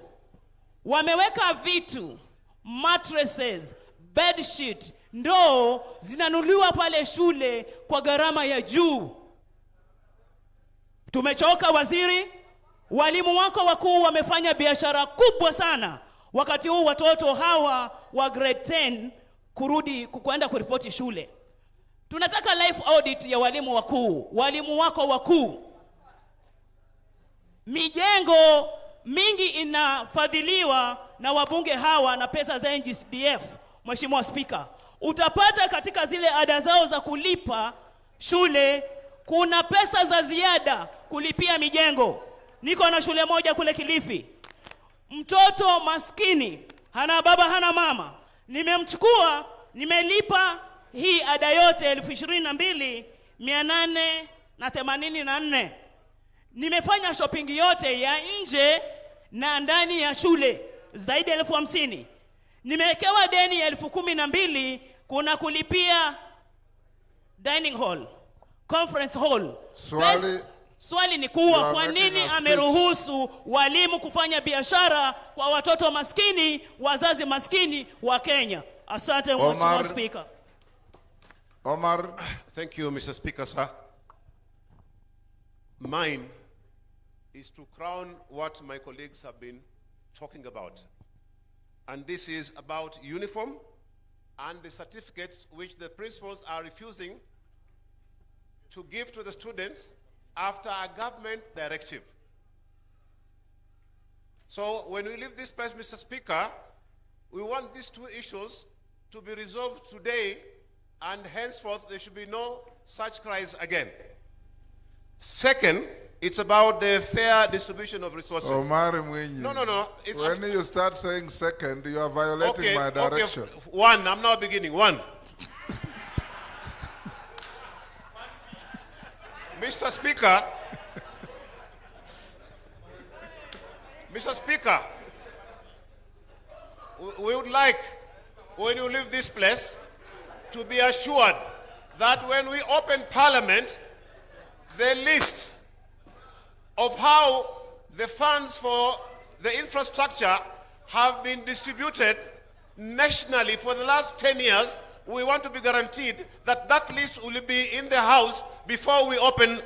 wameweka vitu, mattresses, bedsheet, ndoo zinanunuliwa pale shule kwa gharama ya juu. Tumechoka waziri, walimu wako wakuu wamefanya biashara kubwa sana. Wakati huu watoto hawa wa grade 10 kwenda kuripoti shule. Tunataka life audit ya walimu wakuu, walimu wako wakuu. Mijengo mingi inafadhiliwa na wabunge hawa na pesa za NGCDF. Mheshimiwa Spika, utapata katika zile ada zao za kulipa shule kuna pesa za ziada kulipia mijengo. Niko na shule moja kule Kilifi. Mtoto maskini, hana baba hana mama. Nimemchukua, nimelipa hii ada yote 22,884. Nimefanya shopping yote ya nje na ndani ya shule zaidi ya 50,000. Nimewekewa deni ya 12,000 kuna kulipia dining hall, conference hall. Swali ni kuwa kwa nini ameruhusu walimu kufanya biashara kwa watoto maskini, wazazi maskini wa Kenya? Asante Mheshimiwa Speaker. Omar. Thank you, Mr. Speaker, sir. Mine is to crown what my colleagues have been talking about. And this is about uniform and the certificates which the principals are refusing to give to the students after a government directive. So when we leave this place, Mr. Speaker, we want these two issues to be resolved today, and henceforth there should be no such cries again. Second, it's about the fair distribution of resources. Omar Mwenyi. No. When you start saying second, you are violating my direction. Okay. One, I'm now beginning. One. Mr. Speaker, we would like, when you leave this place, to be assured that when we open Parliament, the list of how the funds for the infrastructure have been distributed nationally for the last 10 years, we want to be guaranteed that that list will be in the House before we open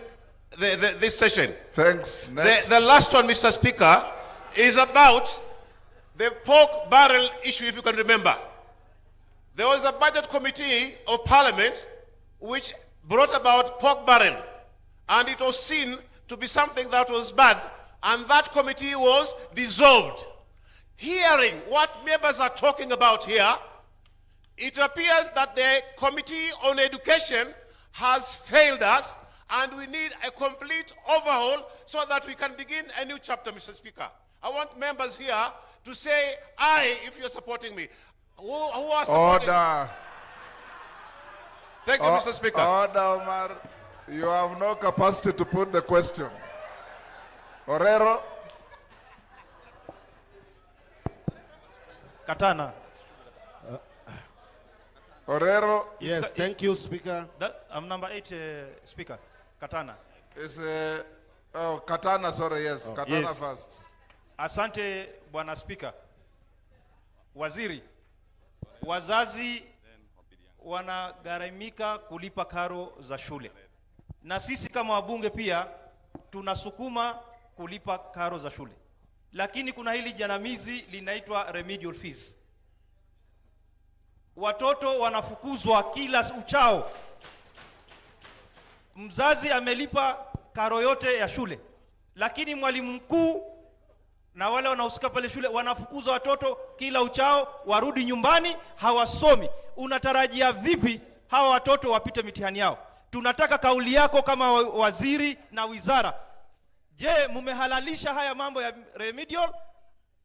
this session. Thanks. Next. The last one, Mr. Speaker, is about the pork barrel issue, if you can remember. There was a budget committee of Parliament which brought about pork barrel, and it was seen to be something that was bad, and that committee was dissolved. Hearing what members are talking about here, it appears that the Committee on Education has failed us, and we need a complete overhaul so that we can begin a new chapter, Mr. Speaker. I want members here to say aye if you're supporting me. Who are supporting Order. me? Thank you, Mr. Speaker. Order, Omar. You have no capacity to put the question. Orero. Katana. Orero. Yes, thank you, Speaker. I'm number 8, Speaker. Katana. Katana, sorry, yes. Katana yes. first. Asante, Bwana Speaker. Waziri, wazazi wanagharamika kulipa karo za shule. Na sisi kama wabunge pia tunasukuma kulipa karo za shule. Lakini kuna hili janamizi linaitwa remedial fees. Watoto wanafukuzwa kila uchao. Mzazi amelipa karo yote ya shule, lakini mwalimu mkuu na wale wanaohusika pale shule wanafukuza watoto kila uchao, warudi nyumbani hawasomi. Unatarajia vipi hawa watoto wapite mitihani yao? Tunataka kauli yako kama waziri na wizara. Je, mumehalalisha haya mambo ya remedial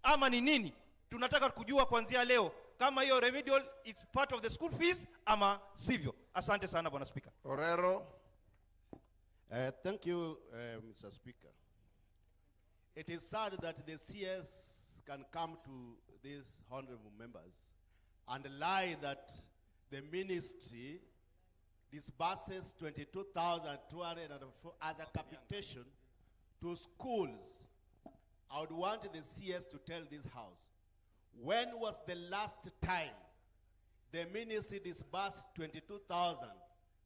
ama ni nini? Tunataka kujua kuanzia leo kama hiyo remedial is part of the school fees ama sivyo. Asante sana Bwana Speaker. Orero. Thank you, Mr. Speaker. It is sad that the CS can come to these honorable members and lie that the ministry disburses 22,204 as a capitation to schools. I would want the CS to tell this House, when was the last time the ministry disbursed 22,000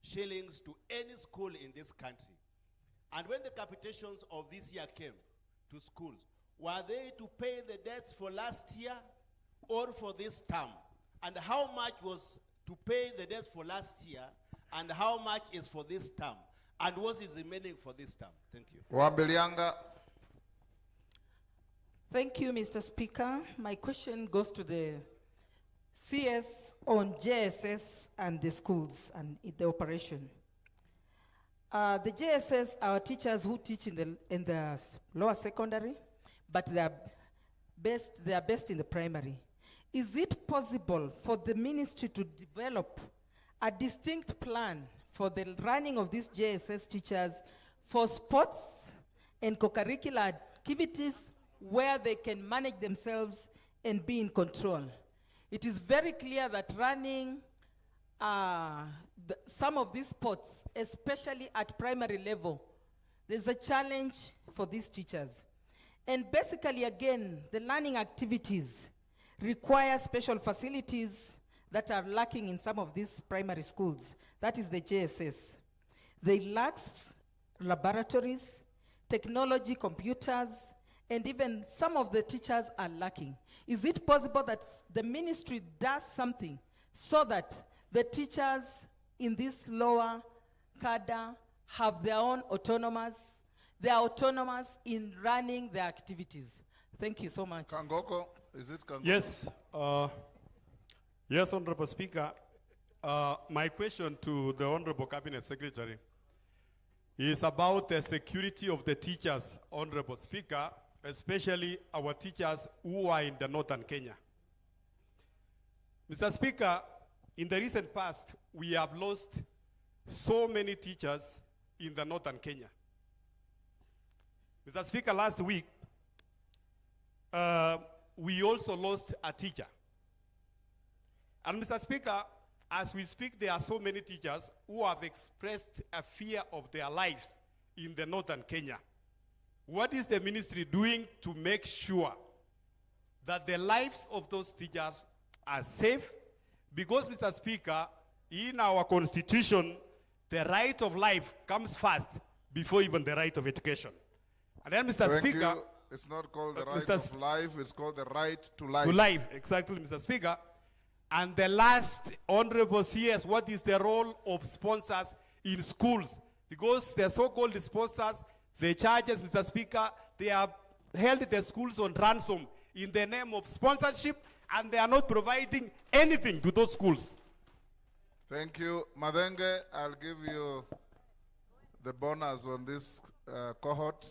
shillings to any school in this country? And when the capitations of this year came to schools, were they to pay the debts for last year or for this term? And how much was to pay the debts for last year, and how much is for this term? And what is remaining for this term? Thank you. Wambilianga. Thank you, Mr. Speaker. My question goes to the CS on JSS and the schools and the operation. The JSS are teachers who teach in the lower secondary, but they are best in the primary. Is it possible for the ministry to develop a distinct plan for the running of these JSS teachers for sports and co-curricular activities where they can manage themselves and be in control? It is very clear that running some of these sports, especially at primary level, there's a challenge for these teachers. And basically, again, the learning activities require special facilities that are lacking in some of these primary schools. That is the JSS. They lack laboratories, technology, computers, and even some of the teachers are lacking. Is it possible that the ministry does something so that the teachers in this lower cadre have their own autonomous, they are autonomous in running their activities? Thank you so much. Kangoko, is it Kangoko? Yes, yes, Honorable Speaker. My question to the Honorable Cabinet Secretary is about the security of the teachers, Honorable Speaker, especially our teachers who are in the northern Kenya. Mr. Speaker, in the recent past, we have lost so many teachers in the northern Kenya. Mr. Speaker, last week, we also lost a teacher. And Mr. Speaker, as we speak, there are so many teachers who have expressed a fear of their lives in the northern Kenya. What is the ministry doing to make sure that the lives of those teachers are safe? Because, Mr. Speaker, in our constitution, the right of life comes first before even the right of education. And then, Mr. Thank Speaker, you. It's not called the right of life, it's called the right to life. to life, exactly, Mr. Speaker. And the last, Honorable CS, what is the role of sponsors in schools? Because the so-called sponsors, the charges, Mr. Speaker, they have held the schools on ransom in the name of sponsorship, and they are not providing anything to those schools. Thank you. Madenge, I'll give you the bonus on this cohort.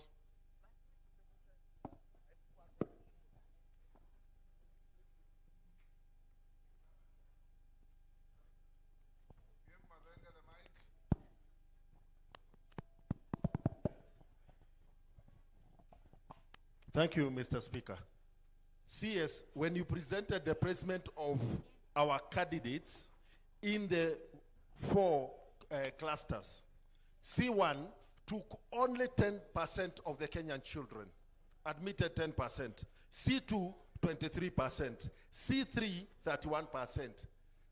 Thank you, Mr. Speaker. CS, when you presented the placement of our candidates in the 4 clusters, C1 took only 10% of the Kenyan children, admitted 10%. C2, 23%. C3, 31%.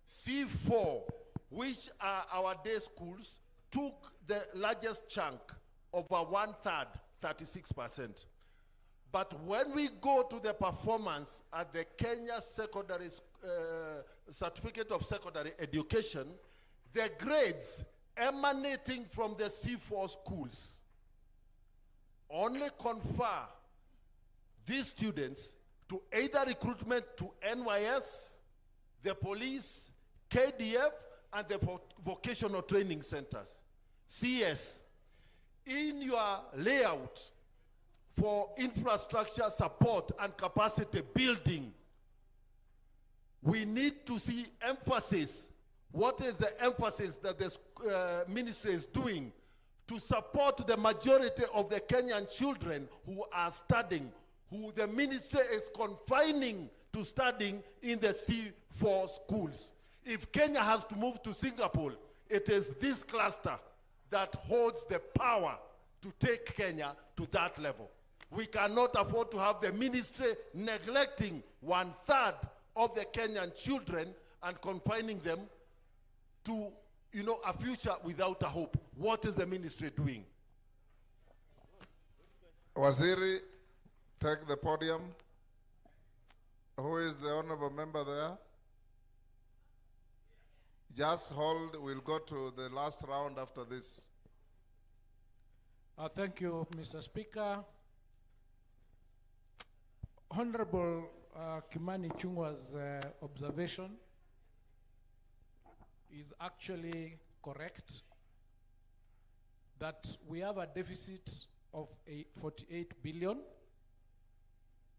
C4, which are our day schools, took the largest chunk, over 1/3, 36%. But when we go to the performance at the Kenya Secondary Certificate of Secondary Education, the grades emanating from the C4 schools only confer these students to either recruitment to NYS, the police, KDF, and the vocational training centers. CS, in your layout for infrastructure support and capacity building, we need to see emphasis. What is the emphasis that the ministry is doing to support the majority of the Kenyan children who are studying, who the ministry is confining to studying in the C4 schools? If Kenya has to move to Singapore, it is this cluster that holds the power to take Kenya to that level. We cannot afford to have the ministry neglecting 1/3 of the Kenyan children and confining them to, a future without a hope. What is the ministry doing? Waziri, take the podium. Who is the honorable member there? Just hold, we'll go to the last round after this. Thank you, Mr. Speaker. Honorable Kimani Chungwa's observation is actually correct, that we have a deficit of 48 billion,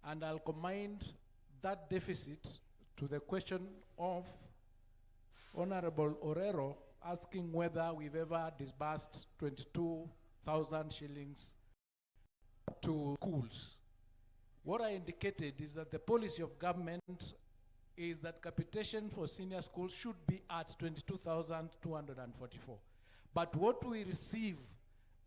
and I'll combine that deficit to the question of Honorable Orero asking whether we've ever disbursed 22,000 shillings to schools. What I indicated is that the policy of government is that capitation for senior schools should be at 22,244. But what we receive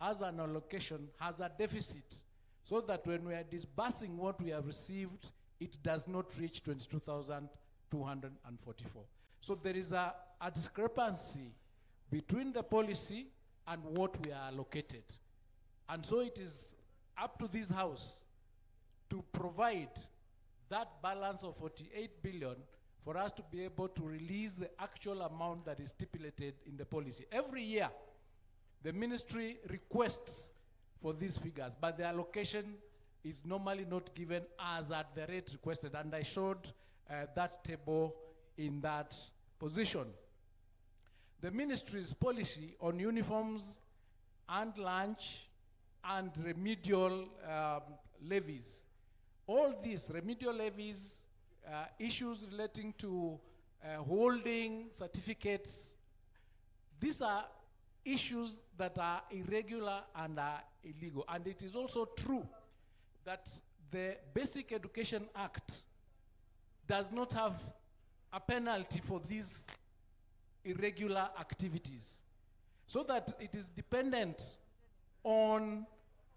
as an allocation has a deficit, so that when we are disbursing what we have received, it does not reach 22,244. So there is a discrepancy between the policy and what we are allocated. And so it is up to this House to provide that balance of 48 billion for us to be able to release the actual amount that is stipulated in the policy. Every year, the ministry requests for these figures, but the allocation is normally not given as at the rate requested, and I showed that table in that position. The ministry's policy on uniforms and lunch and remedial levies, all these remedial levies, issues relating to holding certificates, these are issues that are irregular and are illegal. And it is also true that the Basic Education Act does not have a penalty for these irregular activities, so that it is dependent on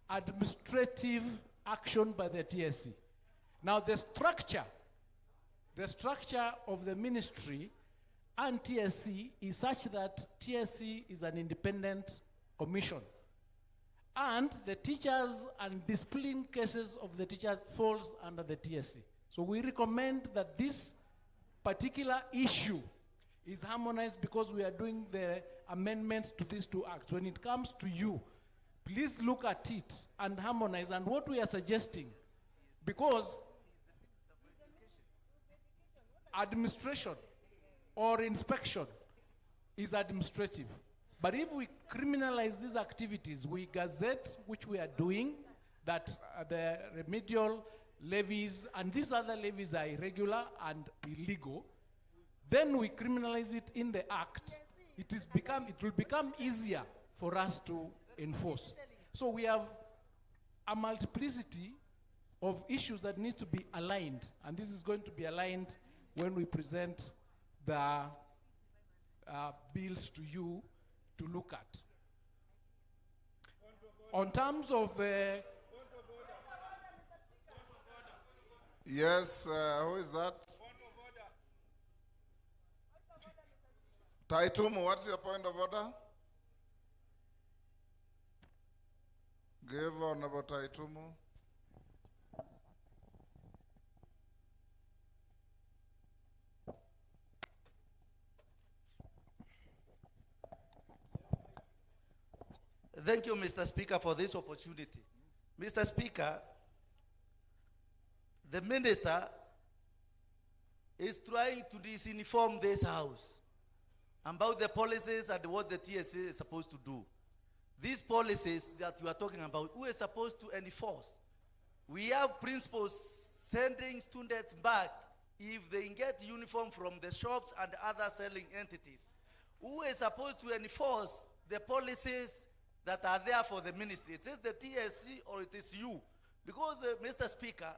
administrative action by the TSC. Now the structure of the ministry and TSC is such that TSC is an independent commission, and the teachers and discipline cases of the teachers falls under the TSC. So we recommend that this particular issue is harmonized, because we are doing the amendments to these two acts. When it comes to you, please look at it and harmonize. And what we are suggesting, because administration or inspection is administrative, but if we criminalize these activities, we gazette, which we are doing, that the remedial levies and these other levies are irregular and illegal, then we criminalize it in the act. It will become easier for us to enforce. So we have a multiplicity of issues that need to be aligned, and this is going to be aligned when we present the bills to you to look at. On terms of yes, who is that? Taitumu, what's your point of order? Give Honorable Taitumu. Thank you, Mr. Speaker, for this opportunity. Mr. Speaker, the minister is trying to disinform this House about the policies and what the TSA is supposed to do. These policies that you are talking about, we are supposed to enforce. We have principals sending students back if they get uniform from the shops and other selling entities. Who is supposed to enforce the policies that are there for the ministry? It is the TSC or it is you? Because, Mr. Speaker,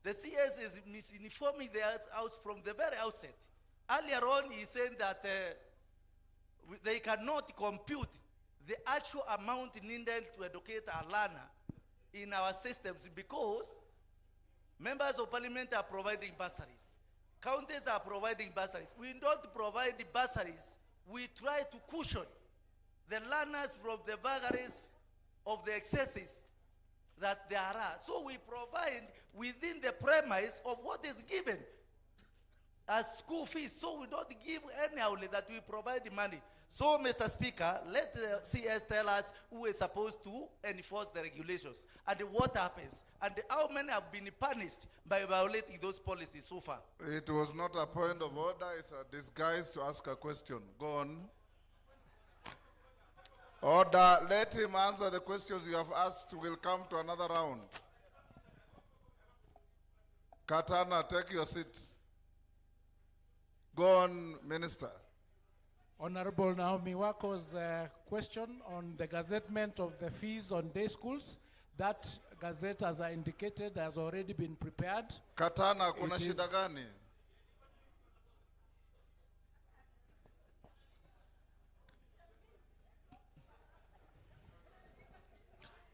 the CS is misinforming the House from the very outset. Earlier on, he said that they cannot compute the actual amount needed to educate a learner in our systems, because members of parliament are providing bursaries. Counties are providing bursaries. We don't provide the bursaries. We try to cushion the learners from the vagaries of the excesses that there are. So we provide within the premise of what is given as school fees. So we don't give anyhow that we provide the money. So, Mr. Speaker, let the CS tell us who is supposed to enforce the regulations and what happens and how many have been punished by violating those policies so far. It was not a point of order, it's a disguise to ask a question. Go on. Order, let him answer the questions you have asked. We'll come to another round. Katana, take your seat. Go on, Minister. Honorable Naomi Wako's question on the gazettement of the fees on day schools. That gazette, as I indicated, has already been prepared. Katana, kuna shida gani?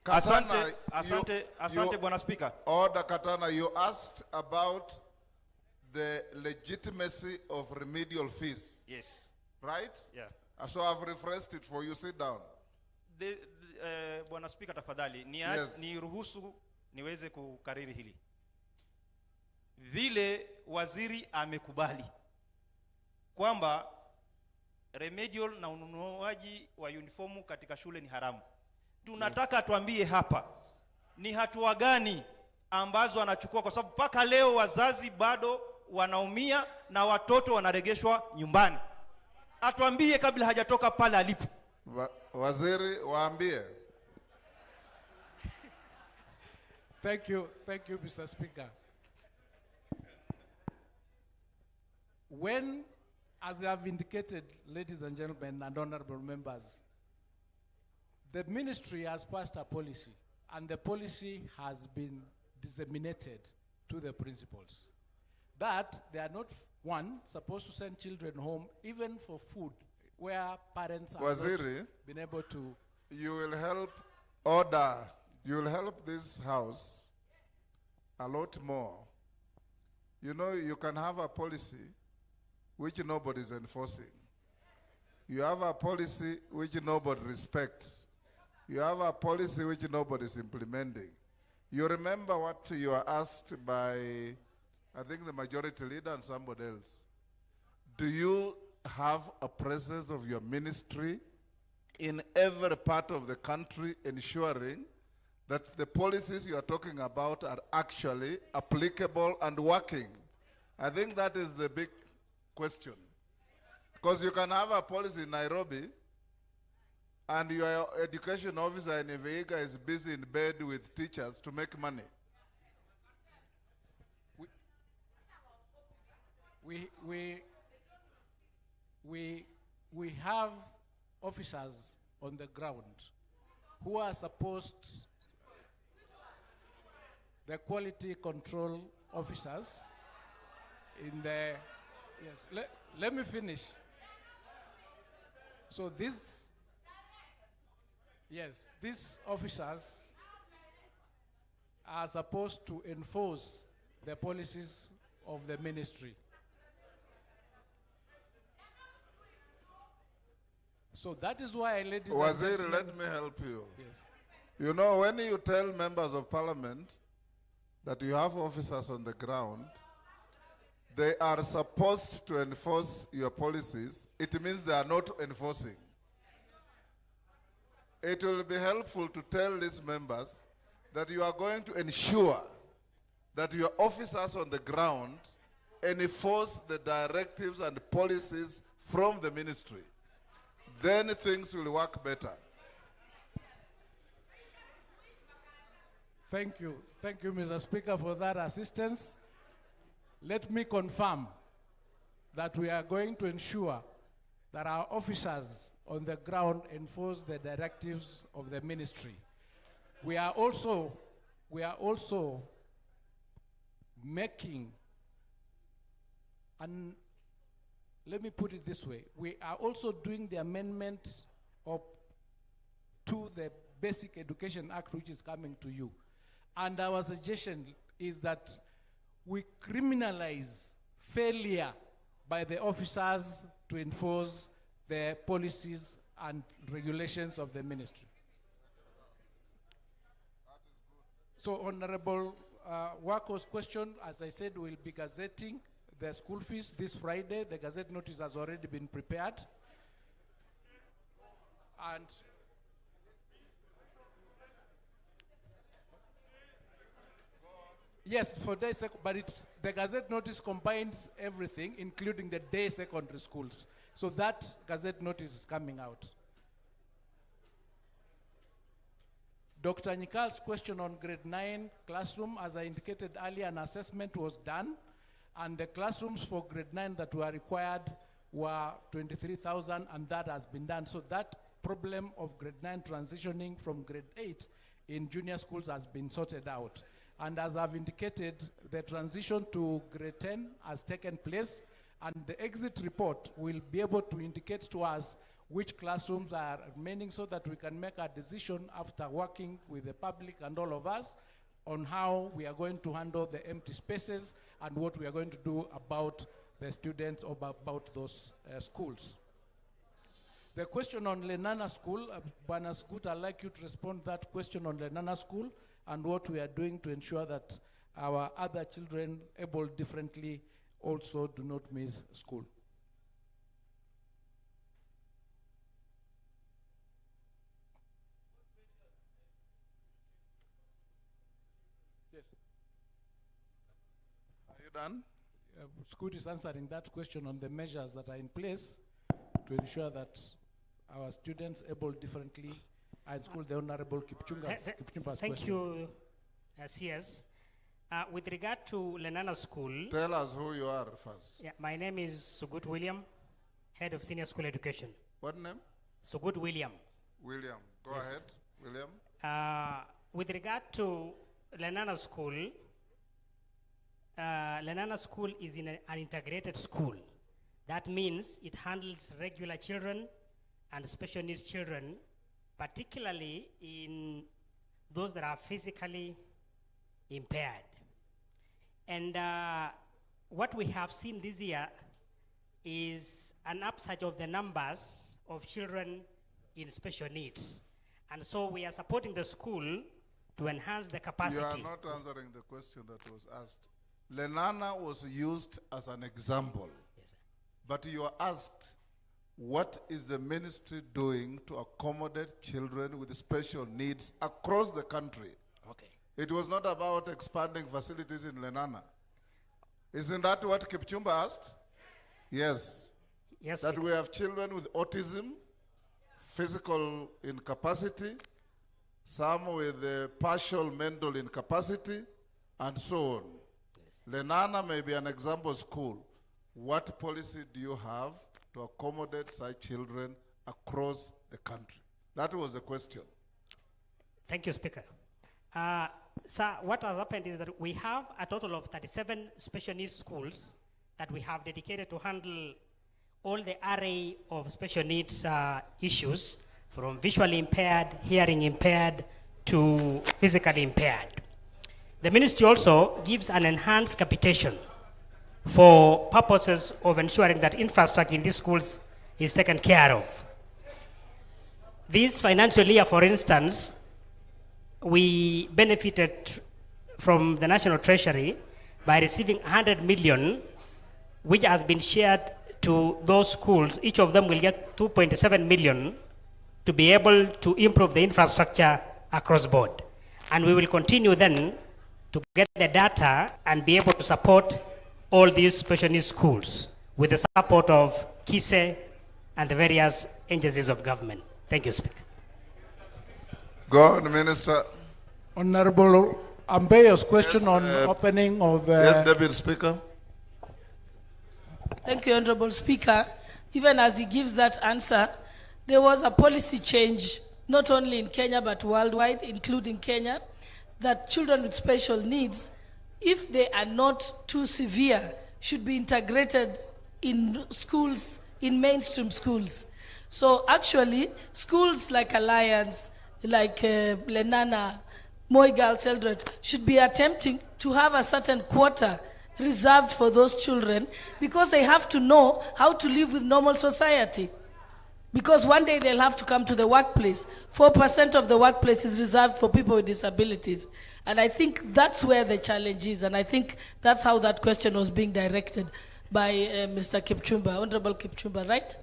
Asante, asante Bwana Speaker. Order, Katana, you asked about the legitimacy of remedial fees. Yes. Right? Yeah. So I've refreshed it for you. Sit down. Bwana Speaker, tafadhali ni ruhusu niweze kukariri hili. Vile waziri amekubali kwamba remedial na ununuaji wa uniformu katika shule ni haramu. Tunataka tuambie hapa ni hatua gani ambazo anachukua, kwa sababu mpaka leo wazazi bado wanaumia na watoto wanaregeshwa nyumbani. Atuambie kabla hajatoka pale alipo. Waziri, waambie. Thank you, Mr. Speaker. When, as I have indicated, ladies and gentlemen and honorable members, the ministry has passed a policy, and the policy has been disseminated to the principals, that they are not, one, supposed to send children home even for food, where parents have Waziri, not been able to. You will help order, you will help this house a lot more. You know, you can have a policy which nobody is enforcing. You have a policy which nobody respects. You have a policy which nobody is implementing. You remember what you are asked by, I think, the majority leader and somebody else. Do you have a presence of your ministry in every part of the country ensuring that the policies you are talking about are actually applicable and working? I think that is the big question. Because you can have a policy in Nairobi and your education officer in Vihiga is busy in bed with teachers to make money. We have officers on the ground who are supposed, the quality control officers in the, yes, let me finish. So these officers are supposed to enforce the policies of the ministry. So that is why, ladies and Waziri, gentlemen, let me help you. Yes. You know, when you tell members of parliament that you have officers on the ground, they are supposed to enforce your policies, it means they are not enforcing. It will be helpful to tell these members that you are going to ensure that your officers on the ground enforce the directives and policies from the ministry. Then things will work better. Thank you, Mr. Speaker, for that assistance. Let me confirm that we are going to ensure that our officers on the ground enforce the directives of the ministry. We are also making, and let me put it this way, we are also doing the amendment to the Basic Education Act, which is coming to you. And our suggestion is that we criminalize failure by the officers to enforce the policies and regulations of the ministry. So Honorable Wako's question, as I said, we'll be gazetting the school fees this Friday. The gazette notice has already been prepared. And yes, for day but the gazette notice combines everything, including the day secondary schools. So that gazette notice is coming out. Dr. Nyikal's question on grade 9 classroom, as I indicated earlier, an assessment was done, and the classrooms for grade 9 that were required were 23,000, and that has been done. So that problem of grade 9 transitioning from grade 8 in junior schools has been sorted out. And as I've indicated, the transition to grade 10 has taken place, and the exit report will be able to indicate to us which classrooms are remaining so that we can make a decision after working with the public and all of us on how we are going to handle the empty spaces and what we are going to do about the students or about those schools. The question on Lenana School, Bwana Scoot, I'd like you to respond to that question on Lenana School and what we are doing to ensure that our other children able differently also do not miss school. Yes. Are you done? Scoot is answering that question on the measures that are in place to ensure that our students able differently are in school. The Honorable Kipchumba's Thank question. you, CS. With regard to Lenana School. Tell us who you are first. Yeah, my name is Sugut William, Head of Senior School Education. What name? Sugut William. William. Go ahead, William. With regard to Lenana School is in an integrated school. That means it handles regular children and special needs children, particularly in those that are physically impaired. And what we have seen this year is an upsurge of the numbers of children in special needs. And so we are supporting the school to enhance the capacity. You are not answering the question that was asked. Lenana was used as an example. Yes, sir. But you are asked, what is the ministry doing to accommodate children with special needs across the country? Okay. It was not about expanding facilities in Lenana. Isn't that what Kipchumba asked? Yes. Yes. That we have children with autism, physical incapacity, some with partial mental incapacity, and so on. Yes. Lenana may be an example school. What policy do you have to accommodate such children across the country? That was the question. Thank you, Speaker. Sir, what has happened is that we have a total of 37 special needs schools that we have dedicated to handle all the array of special needs issues, from visually impaired, hearing impaired, to physically impaired. The ministry also gives an enhanced capitation for purposes of ensuring that infrastructure in these schools is taken care of. This financial year, for instance, we benefited from the National Treasury by receiving 100 million, which has been shared to those schools. Each of them will get 2.7 million to be able to improve the infrastructure across board. And we will continue then to get the data and be able to support all these special needs schools with the support of KISE and the various agencies of government. Thank you, Speaker. Go on, Minister. Honorable Ambeyo's question on opening of... yes, Deputy Speaker. Thank you, Honorable Speaker. Even as he gives that answer, there was a policy change, not only in Kenya but worldwide, including Kenya, that children with special needs, if they are not too severe, should be integrated in schools, in mainstream schools. So actually, schools like Alliance, like Lenana, Moi Girls Eldred, should be attempting to have a certain quota reserved for those children, because they have to know how to live with normal society. Because one day they'll have to come to the workplace. 4% of the workplace is reserved for people with disabilities. And I think that's where the challenge is. And I think that's how that question was being directed by Mr. Kipchumba, Honorable Kipchumba, right?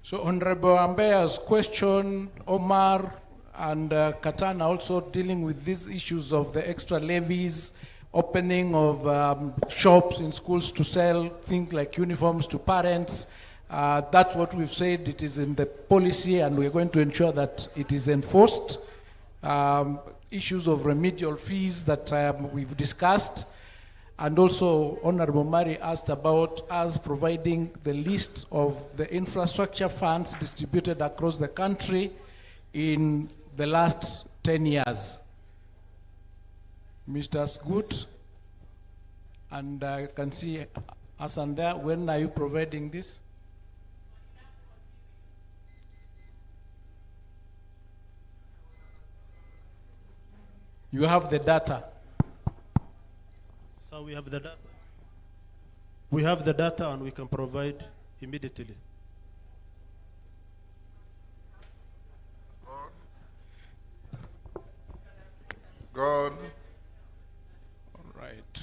So Honorable Ambea's question, Omar and Katana also dealing with these issues of the extra levies, opening of shops in schools to sell things like uniforms to parents. That's what we've said. It is in the policy, and we're going to ensure that it is enforced. Issues of remedial fees that we've discussed. And also, Honorable Mari asked about us providing the list of the infrastructure funds distributed across the country in the last 10 years. Mr. Scoot, and I can see Hassan there. When are you providing this? You have the data. So we have the data. We have the data and we can provide immediately. God. All right.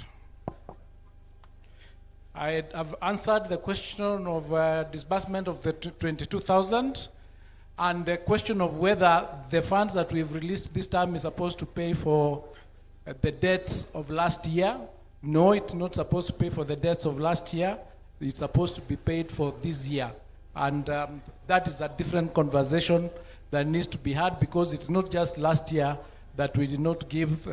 I have answered the question of disbursement of the 22,000. And the question of whether the funds that we've released this time is supposed to pay for the debts of last year. No, it's not supposed to pay for the debts of last year. It's supposed to be paid for this year. And that is a different conversation that needs to be had, because it's not just last year that we did not give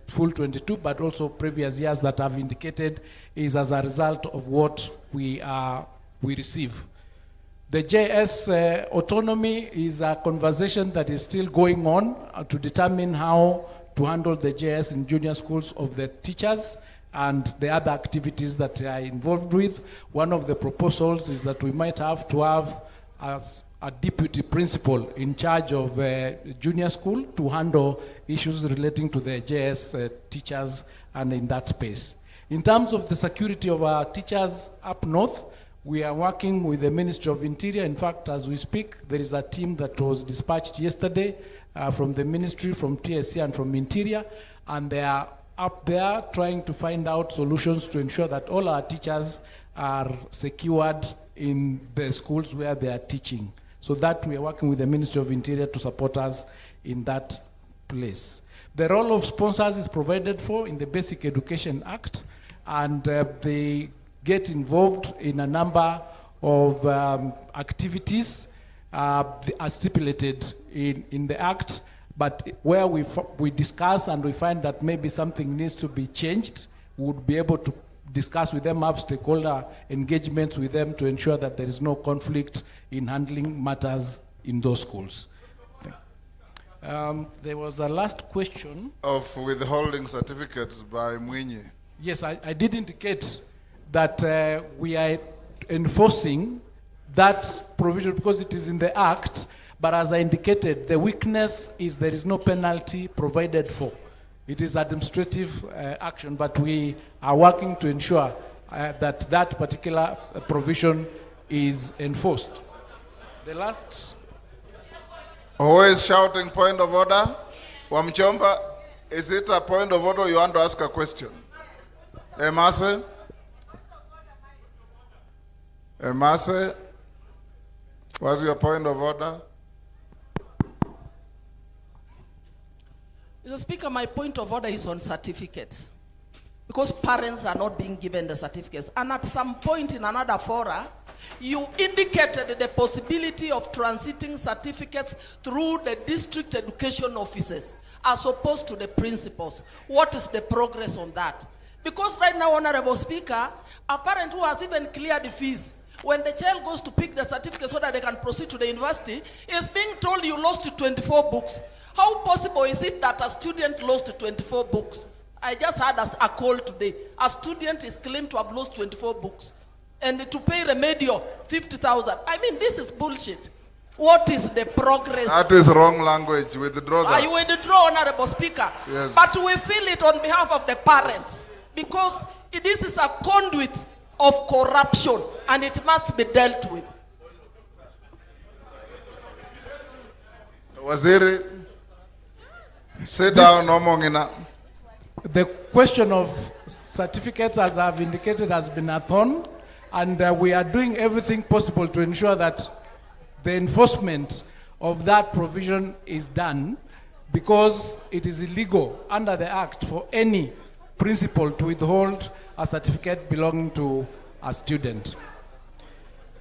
full 22, but also previous years that I've indicated is as a result of what we receive. The JS autonomy is a conversation that is still going on to determine how to handle the JS in junior schools of the teachers and the other activities that they are involved with. One of the proposals is that we might have to have a deputy principal in charge of junior school to handle issues relating to the JS teachers and in that space. In terms of the security of our teachers up north, we are working with the Ministry of Interior. In fact, as we speak, there is a team that was dispatched yesterday from the ministry, from TSC, and from Interior, and they are up there trying to find out solutions to ensure that all our teachers are secured in the schools where they are teaching. So that we are working with the Ministry of Interior to support us in that place. The role of sponsors is provided for in the Basic Education Act, and they get involved in a number of activities as stipulated in the Act, but where we discuss and we find that maybe something needs to be changed, we would be able to discuss with them, have stakeholder engagements with them to ensure that there is no conflict in handling matters in those schools. There was a last question. Of withholding certificates by Mgunyi. Yes, I did indicate that we are enforcing that provision because it is in the Act, but as I indicated, the weakness is there is no penalty provided for. It is administrative action, but we are working to ensure that that particular provision is enforced. The last... Who is shouting point of order? Wamchomba, is it a point of order or you want to ask a question? Emase? Emase, what's your point of order? Mr. Speaker, my point of order is on certificates. Because parents are not being given the certificates. And at some point in another fora, you indicated the possibility of transiting certificates through the district education offices as opposed to the principals. What is the progress on that? Because right now, Honorable Speaker, a parent who has even cleared the fees, when the child goes to pick the certificate so that they can proceed to the university, is being told you lost 24 books. How possible is it that a student lost 24 books? I just had a call today. A student is claimed to have lost 24 books. And to pay remedial, 50,000. I mean, this is bullshit. What is the progress? That is wrong language. Withdraw that. I withdraw, Honorable Speaker. Yes. But we feel it on behalf of the parents. Because this is a conduit of corruption and it must be dealt with. Waziri, sit down, Omongina. The question of certificates, as I've indicated, has been a thorn, and we are doing everything possible to ensure that the enforcement of that provision is done, because it is illegal under the Act for any principal to withhold a certificate belonging to a student.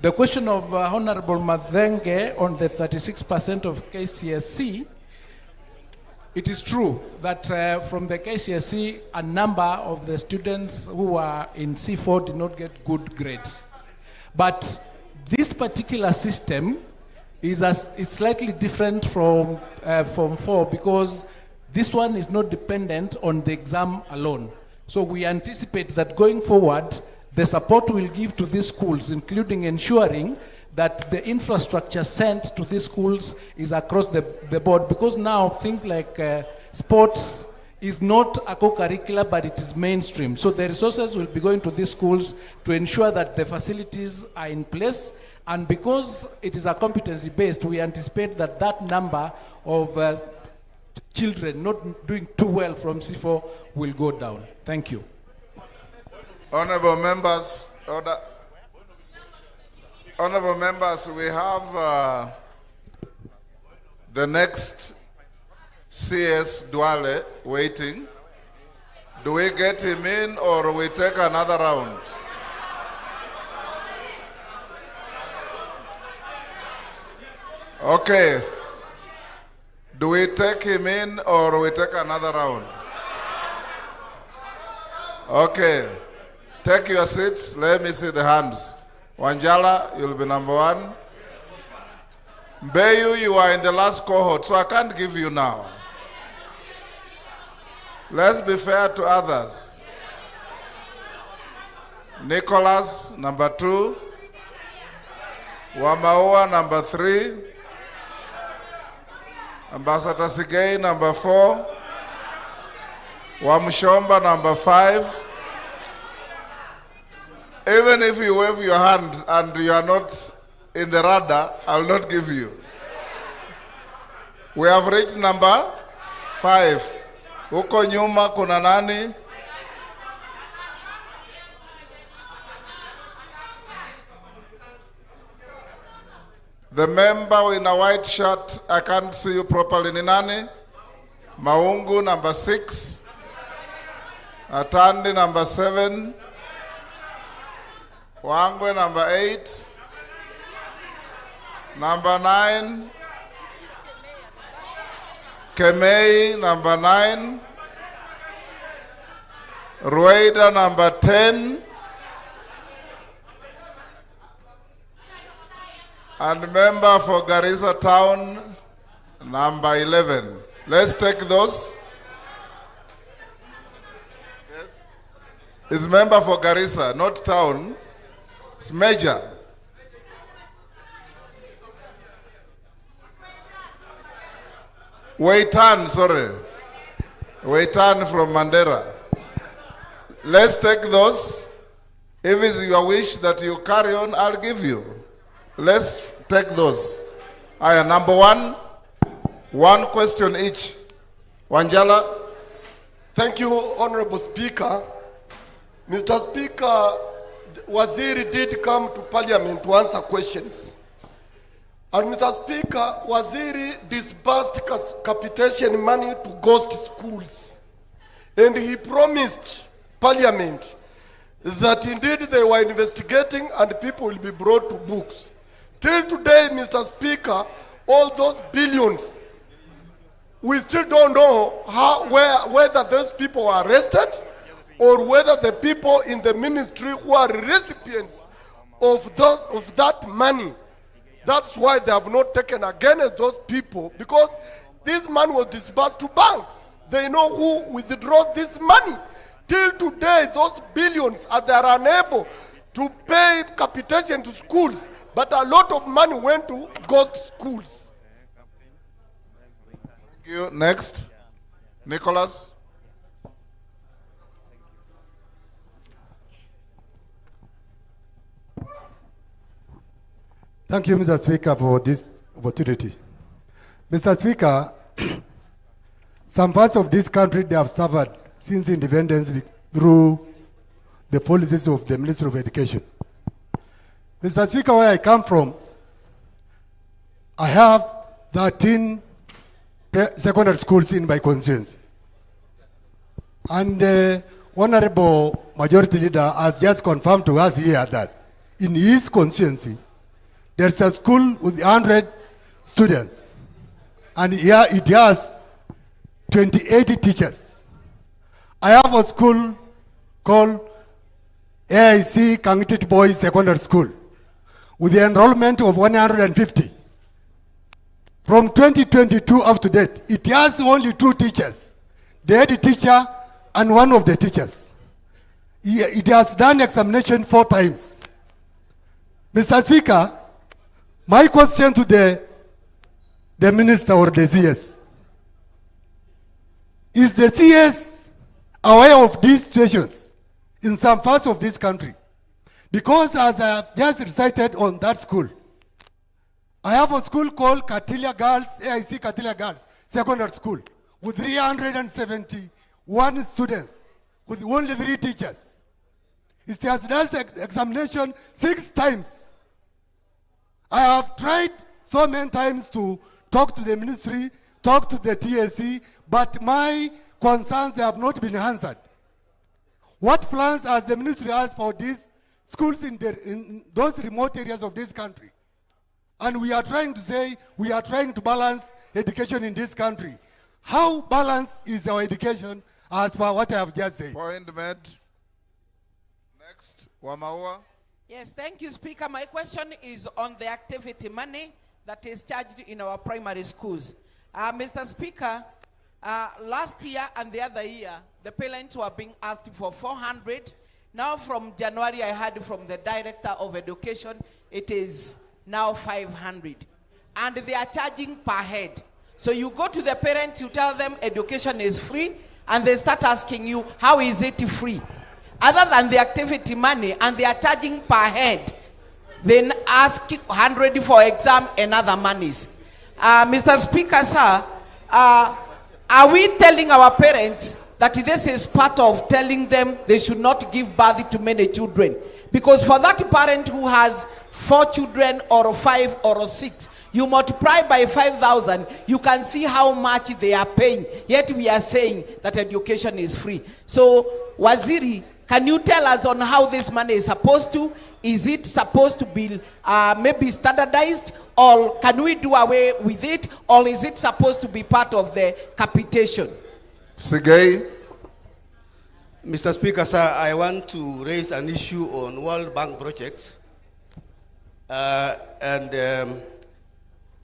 The question of Honorable Madhenge on the 36% of KCSE, it is true that from the KCSE, a number of the students who are in C4 did not get good grades. But this particular system is slightly different from Form 4, because this one is not dependent on the exam alone. So we anticipate that going forward, the support we'll give to these schools, including ensuring that the infrastructure sent to these schools is across the board, because now things like sports is not a co-curricular, but it is mainstream. So the resources will be going to these schools to ensure that the facilities are in place, and because it is a competency-based, we anticipate that that number of children not doing too well from C4 will go down. Thank you. Honorable members, Honorable members, we have the next CS Duale waiting. Do we get him in or we take another round? Okay. Do we take him in or we take another round? Okay. Take your seats. Let me see the hands. Wanjala, you'll be number one. Mbeyu, you are in the last cohort, so I can't give you now. Let's be fair to others. Nicholas, number 2. Wamaua, number 3. Ambassador Sigei, number 4. Wamshomba, number 5. Even if you wave your hand and you are not in the radar, I will not give you. We have reached number 5. Huko nyuma kuna nani? The member in a white shirt, I can't see you properly. Ni nani? Maungu, number 6. Atandi, number 7. Wangwe, number 8. Number 9. Kemei, number 9. Rueda, number 10. And member for Garissa Town, number 11. Let's take those. Yes. It's member for Garissa, not town. It's major. Waitan, sorry. Waitan from Mandera. Let's take those. If it's your wish that you carry on, I'll give you. Let's take those. Number 1. 1 question each. Wanjala. Thank you, Honorable Speaker. Mr. Speaker, Waziri did come to Parliament to answer questions. And Mr. Speaker, Waziri disbursed capitation money to ghost schools. And he promised Parliament that indeed they were investigating and people will be brought to books. Till today, Mr. Speaker, all those billions, we still don't know whether those people were arrested or whether the people in the ministry who are recipients of that money. That's why they have not taken against those people, because this money was disbursed to banks. They know who withdraws this money. Till today, those billions, they are unable to pay capitation to schools, but a lot of money went to ghost schools. Thank you. Next. Nicholas. Thank you, Mr. Speaker, for this opportunity. Mr. Speaker, some parts of this country, they have suffered since independence through the policies of the Ministry of Education. Mr. Speaker, where I come from, I have 13 secondary schools in my constituency. And the Honorable Majority Leader has just confirmed to us here that in his constituency, there's a school with 100 students. And here it has 28 teachers. I have a school called AIC Kangitit Boys Secondary School with the enrollment of 150. From 2022 up to date, it has only 2 teachers, the head teacher and one of the teachers. It has done examination 4 times. Mr. Speaker, my question to the minister or the CS, is the CS aware of these situations in some parts of this country? Because as I have just recited on that school, I have a school called Katilia Girls, AIC Katilia Girls Secondary School, with 371 students, with only 3 teachers. It has done examination 6 times. I have tried so many times to talk to the ministry, talk to the TSC, but my concerns, they have not been answered. What plans has the ministry has for these schools in those remote areas of this country? And we are trying to say, we are trying to balance education in this country. How balanced is our education as per what I have just said? Point made. Next, Wamaua. Yes, thank you, Speaker. My question is on the activity money that is charged in our primary schools. Mr. Speaker, last year and the other year, the parents were being asked for 400. Now from January, I heard from the Director of Education, it is now 500. And they are charging per head. So you go to the parents, you tell them education is free, and they start asking you, how is it free? Other than the activity money, and they are charging per head, then ask 100 for exam and other monies. Mr. Speaker, sir, are we telling our parents that this is part of telling them they should not give birth to many children? Because for that parent who has 4 children or 5 or 6, you multiply by 5,000, you can see how much they are paying. Yet we are saying that education is free. So, Waziri, can you tell us on how this money is supposed to? Is it supposed to be maybe standardized? Or can we do away with it? Or is it supposed to be part of the capitation? Sigay. Mr. Speaker, sir, I want to raise an issue on World Bank projects.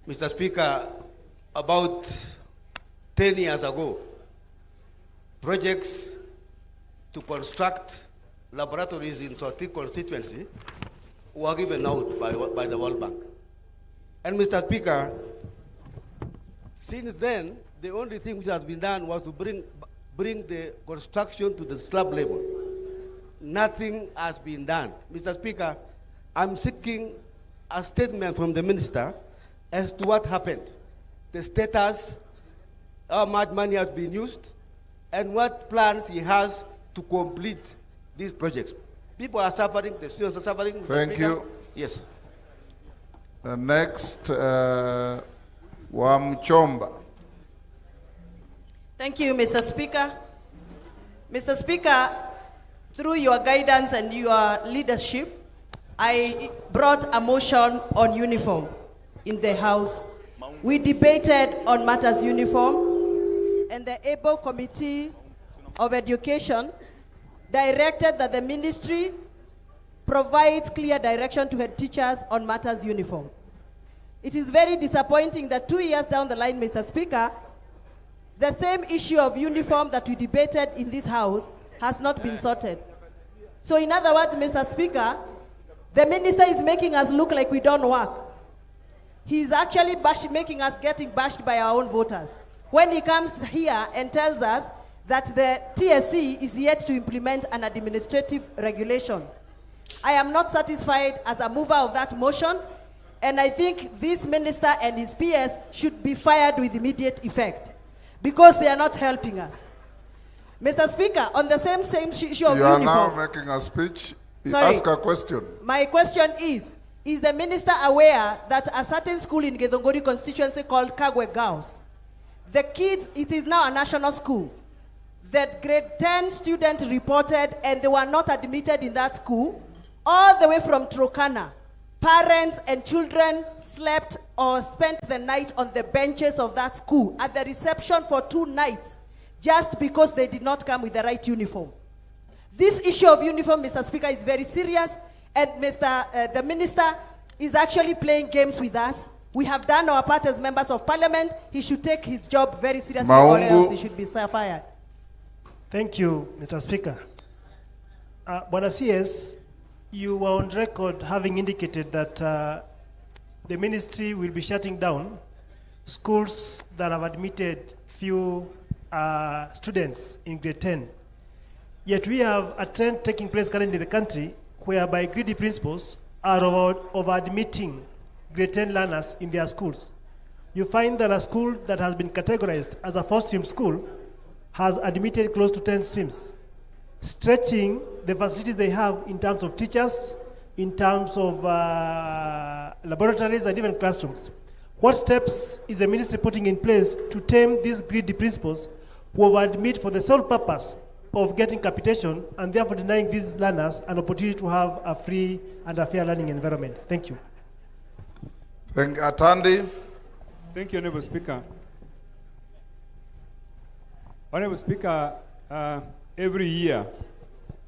Mr. Speaker, about 10 years ago, projects to construct laboratories in Soti constituency were given out by the World Bank. And Mr. Speaker, since then, the only thing which has been done was to bring the construction to the slab level. Nothing has been done. Mr. Speaker, I'm seeking a statement from the minister as to what happened, the status, how much money has been used, and what plans he has to complete these projects. People are suffering, the students are suffering. Mr. Thank Speaker. you. Yes. Next, Wamchomba. Thank you, Mr. Speaker. Mr. Speaker, through your guidance and your leadership, I brought a motion on uniform in the House. We debated on matters uniform, and the ABLE Committee of Education directed that the ministry provides clear direction to head teachers on matters uniform. It is very disappointing that 2 years down the line, Mr. Speaker, the same issue of uniform that we debated in this House has not been sorted. So in other words, Mr. Speaker, the minister is making us look like we don't work. He's actually making us getting bashed by our own voters. When he comes here and tells us that the TSC is yet to implement an administrative regulation. I am not satisfied as a mover of that motion, And I think this minister and his PS should be fired with immediate effect because they are not helping us. Mr. Speaker, on the same issue of You are uniform. now making a speech. Sorry. Ask a question. My question is the minister aware that a certain school in Githunguri constituency called Kagwe Girls, the kids, it is now a national school, that grade 10 students reported and they were not admitted in that school, all the way from Turkana. Parents and children slept or spent the night on the benches of that school at the reception for 2 nights just because they did not come with the right uniform. This issue of uniform, Mr. Speaker, is very serious, and the minister is actually playing games with us. We have done our part as members of parliament. He should take his job very seriously, or else he should be fired. Thank you, Mr. Speaker. Bwana CS, you were on record having indicated that the ministry will be shutting down schools that have admitted few students in grade 10. Yet we have a trend taking place currently in the country whereby greedy principals are over-admitting grade 10 learners in their schools. You find that a school that has been categorized as a 4-stream school has admitted close to 10 streams, stretching the facilities they have in terms of teachers, in terms of laboratories and even classrooms. What steps is the ministry putting in place to tame these greedy principals who over-admit for the sole purpose of getting capitation and therefore denying these learners an opportunity to have a free and a fair learning environment? Thank you. Thank you. Atandi. Thank you, Honorable Speaker. Honorable Speaker, every year,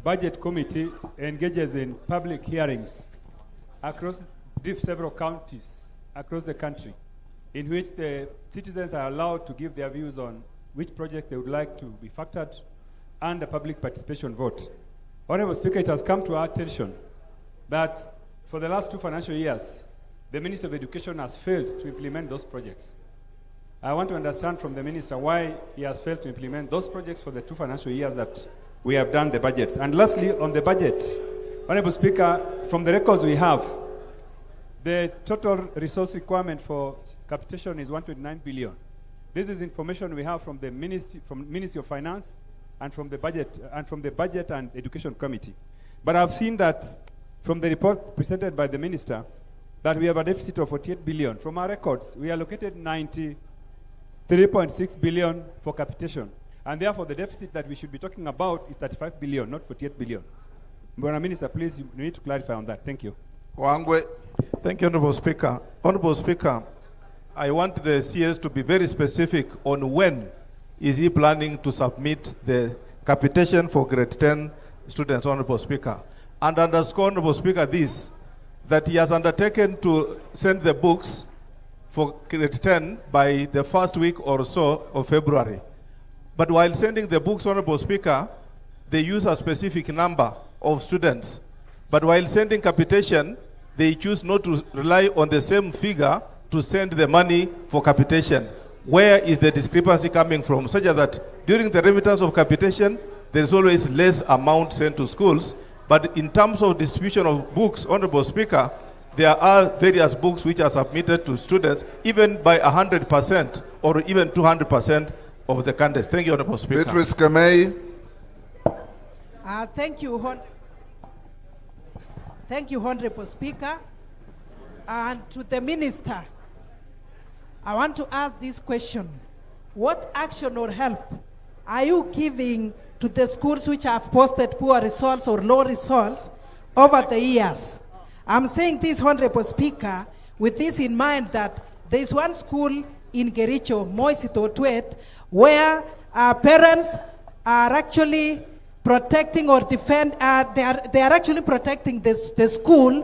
Budget Committee engages in public hearings across several counties across the country, in which the citizens are allowed to give their views on which project they would like to be factored and a public participation vote. Honorable Speaker, it has come to our attention that for the last 2 financial years, the Minister of Education has failed to implement those projects. I want to understand from the Minister why he has failed to implement those projects for the 2 financial years that we have done the budgets. And lastly, on the budget, Honorable Speaker, from the records we have, the total resource requirement for capitation is 129 billion. This is information we have from the Ministry of Finance and from the Budget and Education Committee. But I've seen that from the report presented by the Minister that we have a deficit of 48 billion. From our records, we allocated 93.6 billion for capitation. And therefore, the deficit that we should be talking about is 35 billion, not 48 billion. Honourable Minister, please, you need to clarify on that. Thank you. Wangwe. Thank you, Honourable Speaker. Honourable Speaker, I want the CS to be very specific on when is he planning to submit the capitation for grade 10 students, Honourable Speaker. And underscore, Honourable Speaker, this, that he has undertaken to send the books for grade 10 by the first week or so of February. But while sending the books, Honourable Speaker, they use a specific number of students. But while sending capitation, they choose not to rely on the same figure to send the money for capitation. Where is the discrepancy coming from? Such that during the remittance of capitation, there is always less amount sent to schools. But in terms of distribution of books, Honourable Speaker, there are various books which are submitted to students, even by 100% or even 200% of the candidates. Thank you, Honourable Speaker. Beatrice Kamei. Thank you, Honourable Speaker. And to the Minister, I want to ask this question. What action or help are you giving to the schools which have posted poor results or low results over the years? I'm saying this, Honourable Speaker, with this in mind that there is one school in Kericho, Moisito Twet, where parents are actually protecting or defend, they are actually protecting the school,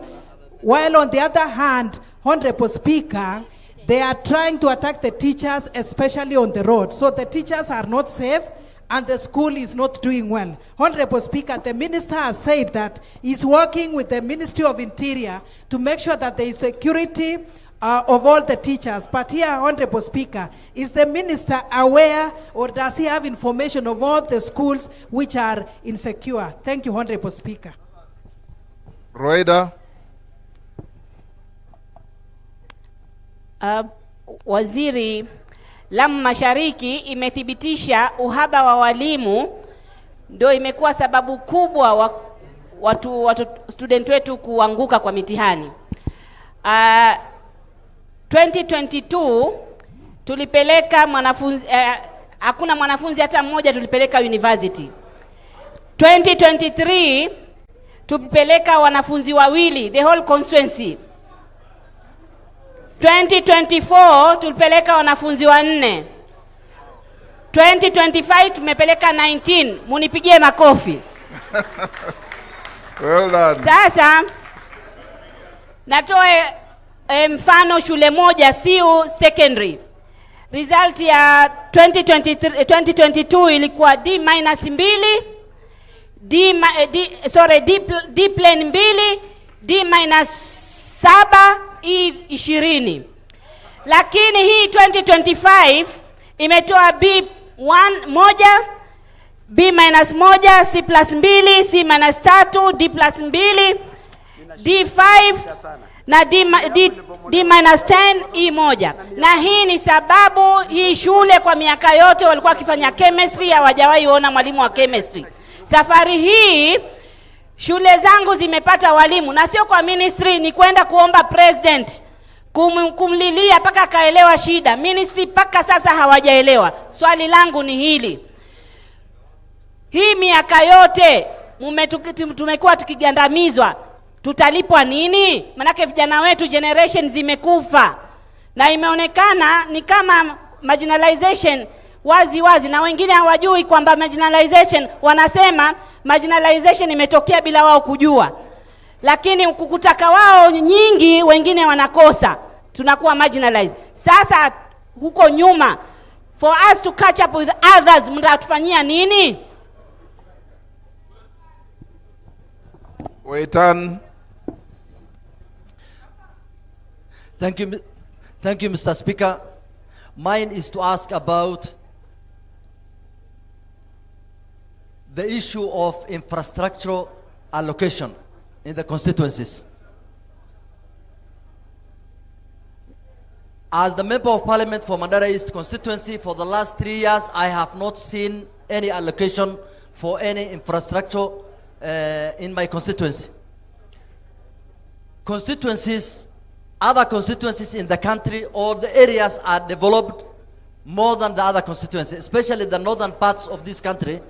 while on the other hand, Honourable Speaker, they are trying to attack the teachers, especially on the road. So the teachers are not safe and the school is not doing well. Honourable Speaker, the Minister has said that he's working with the Ministry of Interior to make sure that there is security of all the teachers. But here, Honourable Speaker, is the Minister aware or does he have information of all the schools which are insecure? Thank you, Honourable Speaker. Roida. Waziri, Lamu Mashariki imethibitisha uhaba wa walimu ndio imekuwa sababu kubwa watu student wetu kuanguka kwa mitihani. 2022 tulipeleka mwanafunzi hakuna mwanafunzi hata mmoja tulipeleka university. 2023 tulipeleka wanafunzi wawili the whole constituency. 2024 tulipeleka wanafunzi 4. 2025 tumepeleka 19. Munipigie makofi. Well done. Sasa natoe mfano shule moja Siu Secondary. Result ya 2022 ilikuwa D-2, D plane 2, D-7, E20. Lakini hii 2025 imetoa B1, B-1, C+2, C-3, D+2, D5 na D-10, E1. Na hii ni sababu hii shule kwa miaka yote walikuwa wakifanya chemistry, hawajawahi ona mwalimu wa chemistry. Safari hii shule zangu zimepata walimu, na sio kwa ministry, ni kwenda kuomba president kumlilia paka kaelewa shida. Ministry paka sasa hawajaelewa. Swali langu ni hili: hii miaka yote tumekuwa tukigandamizwa, tutalipwa nini? Manake vijana wetu generation zimekufa, na imeonekana ni kama marginalization wazi, na wengine hawajui kwamba marginalization, wanasema marginalization imetokea bila wao kujua, lakini kukutaka wao nyingi wengine wanakosa, tunakuwa marginalized. Sasa huko nyuma, for us to catch up with others, mtatufanyia nini? Waitan. Thank you, Mr. Speaker. Mine is to ask about the issue of infrastructural allocation in the constituencies. As the Member of Parliament for Mandara East constituency, for the last 3 years, I have not seen any allocation for any infrastructure in my constituency. Other constituencies in the country or the areas are developed more than the other constituencies, especially the northern parts of this country.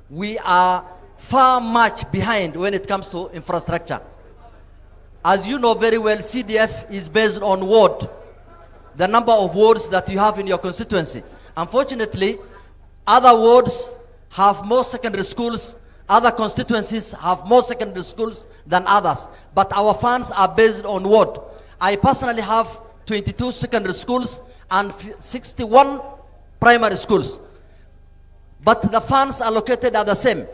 We are far much behind when it comes to infrastructure. As you know very well, CDF is based on ward, the number of wards that you have in your constituency. Unfortunately, other wards have more secondary schools, other constituencies have more secondary schools than others, but our funds are based on ward. I personally have 22 secondary schools and 61 primary schools, but the funds allocated are the same.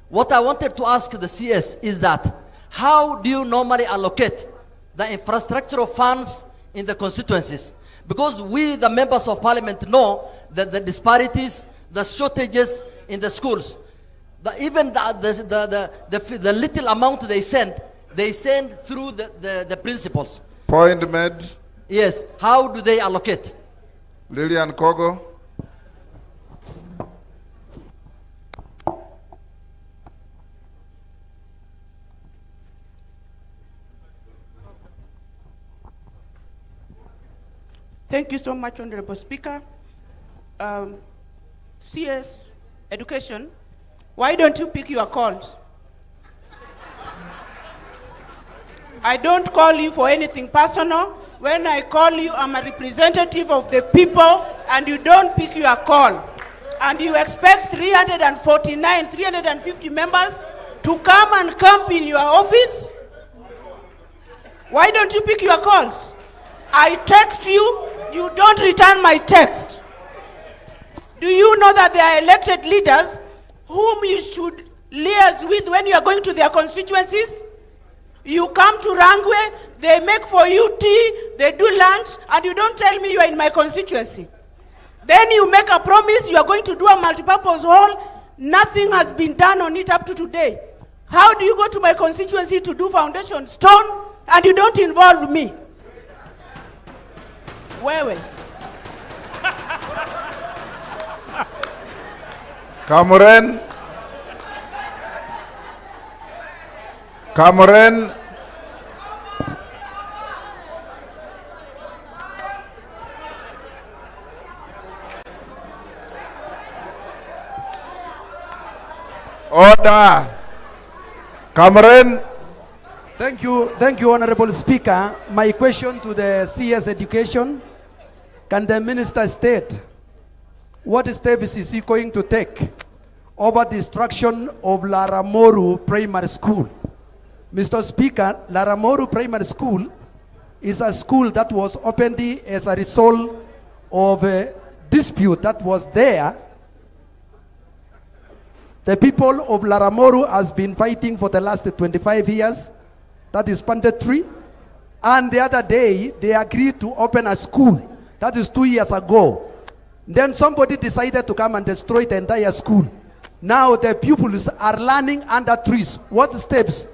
What I wanted to ask the CS is that, how do you normally allocate the infrastructural funds in the constituencies? Because we, the members of parliament, know that the disparities, the shortages in the schools, even the little amount they send through the principals. Point made. Yes, how do they allocate? Lilian Kogo. Thank you so much, Honorable Speaker. CS Education, why don't you pick your calls? I don't call you for anything personal. When I call you, I'm a representative of the people, and you don't pick your call. And you expect 350 members to come and camp in your office? Why don't you pick your calls? I text you, you don't return my text. Do you know that there are elected leaders whom you should liaise with when you are going to their constituencies? You come to Rangwe, they make for you tea, they do lunch, and you don't tell me you are in my constituency. Then you make a promise you are going to do a multipurpose hall. Nothing has been done on it up to today. How do you go to my constituency to do foundation stone and you don't involve me? Wewe. Cameron. Cameron. Order. Cameron. Thank you, Honorable Speaker. My question to the CS Education, can the Minister state what steps is he going to take over the destruction of Laramoru Primary School? Mr. Speaker, Laramoru Primary School is a school that was opened as a result of a dispute that was there. The people of Laramoru has been fighting for the last 25 years. That is mandatory. And the other day, they agreed to open a school. That is 2 years ago. Then somebody decided to come and destroy the entire school. Now the pupils are learning under trees. What steps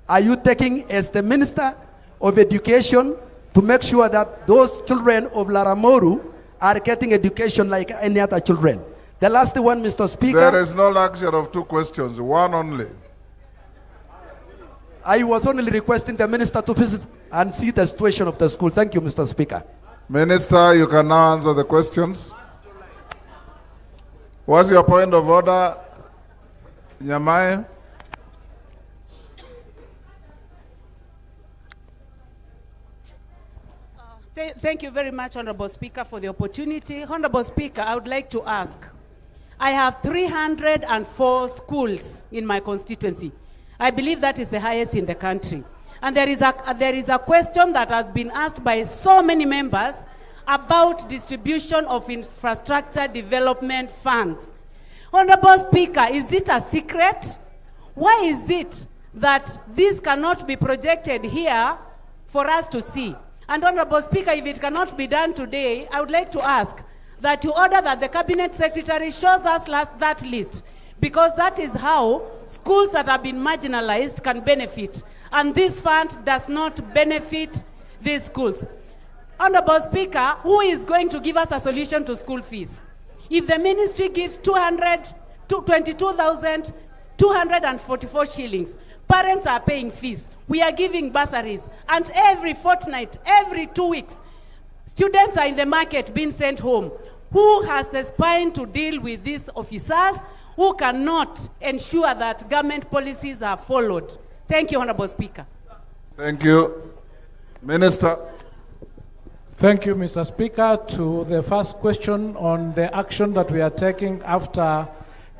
are you taking as the Minister of Education to make sure that those children of Laramoru are getting education like any other children? The last one, Mr. Speaker. There is no luxury of 2 questions, one only. I was only requesting the Minister to visit and see the situation of the school. Thank you, Mr. Speaker. Minister, you can now answer the questions. What's your point of order, Nyamai? Thank you very much, Honorable Speaker, for the opportunity. Honorable Speaker, I would like to ask. I have 304 schools in my constituency. I believe that is the highest in the country. And there is a question that has been asked by so many members about distribution of infrastructure development funds. Honorable Speaker, is it a secret? Why is it that this cannot be projected here for us to see? And Honorable Speaker, if it cannot be done today, I would like to ask that you order that the Cabinet Secretary shows us that list, because that is how schools that have been marginalized can benefit. And this fund does not benefit these schools. Honorable Speaker, who is going to give us a solution to school fees? If the ministry gives 22,244 shillings, parents are paying fees, we are giving bursaries, and every fortnight, every 2 weeks, students are in the market being sent home. Who has the spine to deal with these officers who cannot ensure that government policies are followed? Thank you, Honorable Speaker. Thank you. Minister. Thank you, Mr. Speaker. To the first question on the action that we are taking after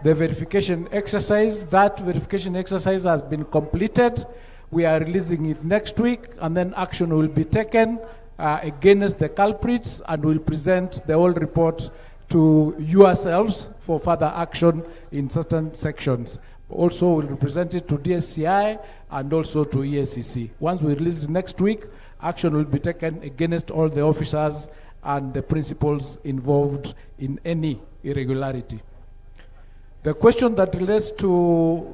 the verification exercise, that verification exercise has been completed. We are releasing it next week, and then action will be taken against the culprits, and we'll present the whole report to yourselves for further action in certain sections. Also, we'll present it to DSCI and also to EACC. Once we release it next week, action will be taken against all the officers and the principals involved in any irregularity. The question that relates to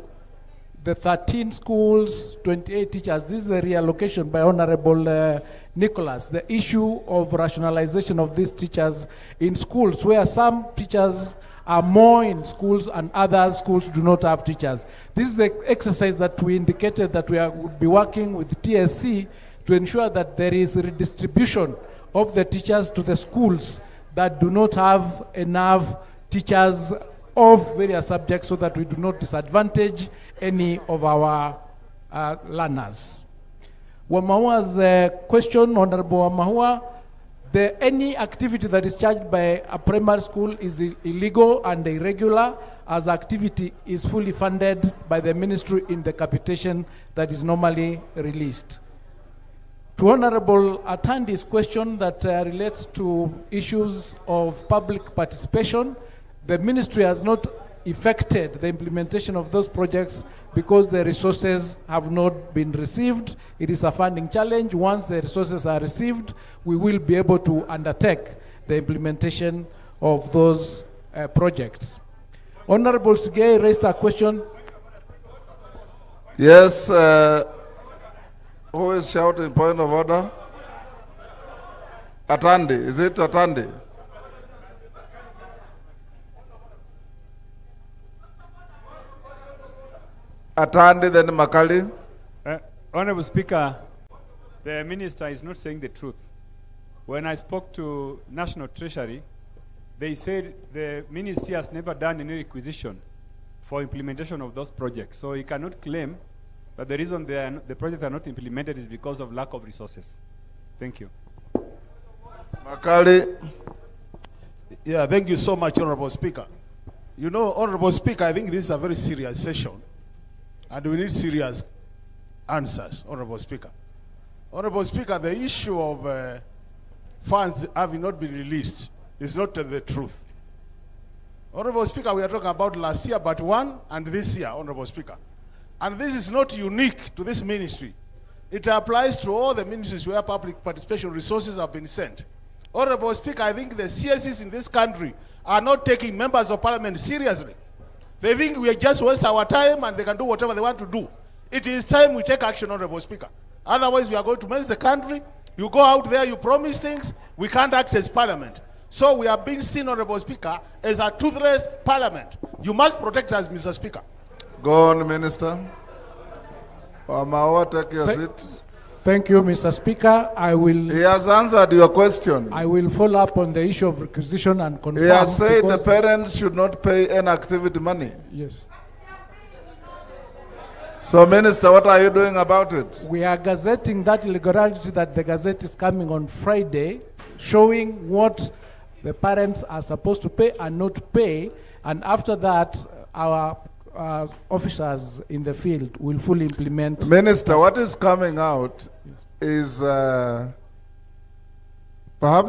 the 13 schools, 28 teachers, this is the reallocation by Honorable Nicholas, the issue of rationalization of these teachers in schools, where some teachers are more in schools and other schools do not have teachers. This is the exercise that we indicated that we would be working with TSC to ensure that there is redistribution of the teachers to the schools that do not have enough teachers of various subjects, so that we do not disadvantage any of our learners. Wamahua's question, Honorable Wamahua, any activity that is charged by a primary school is illegal and irregular, as activity is fully funded by the ministry in the capitation that is normally released. To Honorable Atandi's question that relates to issues of public participation, the ministry has not effected the implementation of those projects because the resources have not been received. It is a funding challenge. Once the resources are received, we will be able to undertake the implementation of those projects. Honorable Sigei raised a question. Yes, who is shouting point of order? Atandi, is it Atandi? Atandi, then Makali. Honorable Speaker, the minister is not saying the truth. When I spoke to National Treasury, they said the ministry has never done any requisition for implementation of those projects. So he cannot claim that the reason the projects are not implemented is because of lack of resources. Thank you. Makali. Yeah, thank you so much, Honorable Speaker. You know, Honorable Speaker, I think this is a very serious session, and we need serious answers, Honorable Speaker. Honorable Speaker, the issue of funds having not been released is not the truth. Honorable Speaker, we are talking about last year, but one, and this year, Honorable Speaker. And this is not unique to this ministry. It applies to all the ministries where public participation resources have been sent. Honorable Speaker, I think the CSCs in this country are not taking members of parliament seriously. They think we just waste our time and they can do whatever they want to do. It is time we take action, Honorable Speaker. Otherwise, we are going to mess the country. You go out there, you promise things, we can't act as parliament. So we are being seen, Honorable Speaker, as a toothless parliament. You must protect us, Mr. Speaker. Go on, Minister. Wamawa, take your seat. Thank you, Mr. Speaker. He has answered your question. I will follow up on the issue of requisition and confirm. He has said the parents should not pay any activity money. Yes. So, Minister, what are you doing about it? We are gazetting that irregularity that the Gazette is coming on Friday, showing what the parents are supposed to pay and not pay. And after that, our officers in the field will fully implement. Minister, what is coming out is perhaps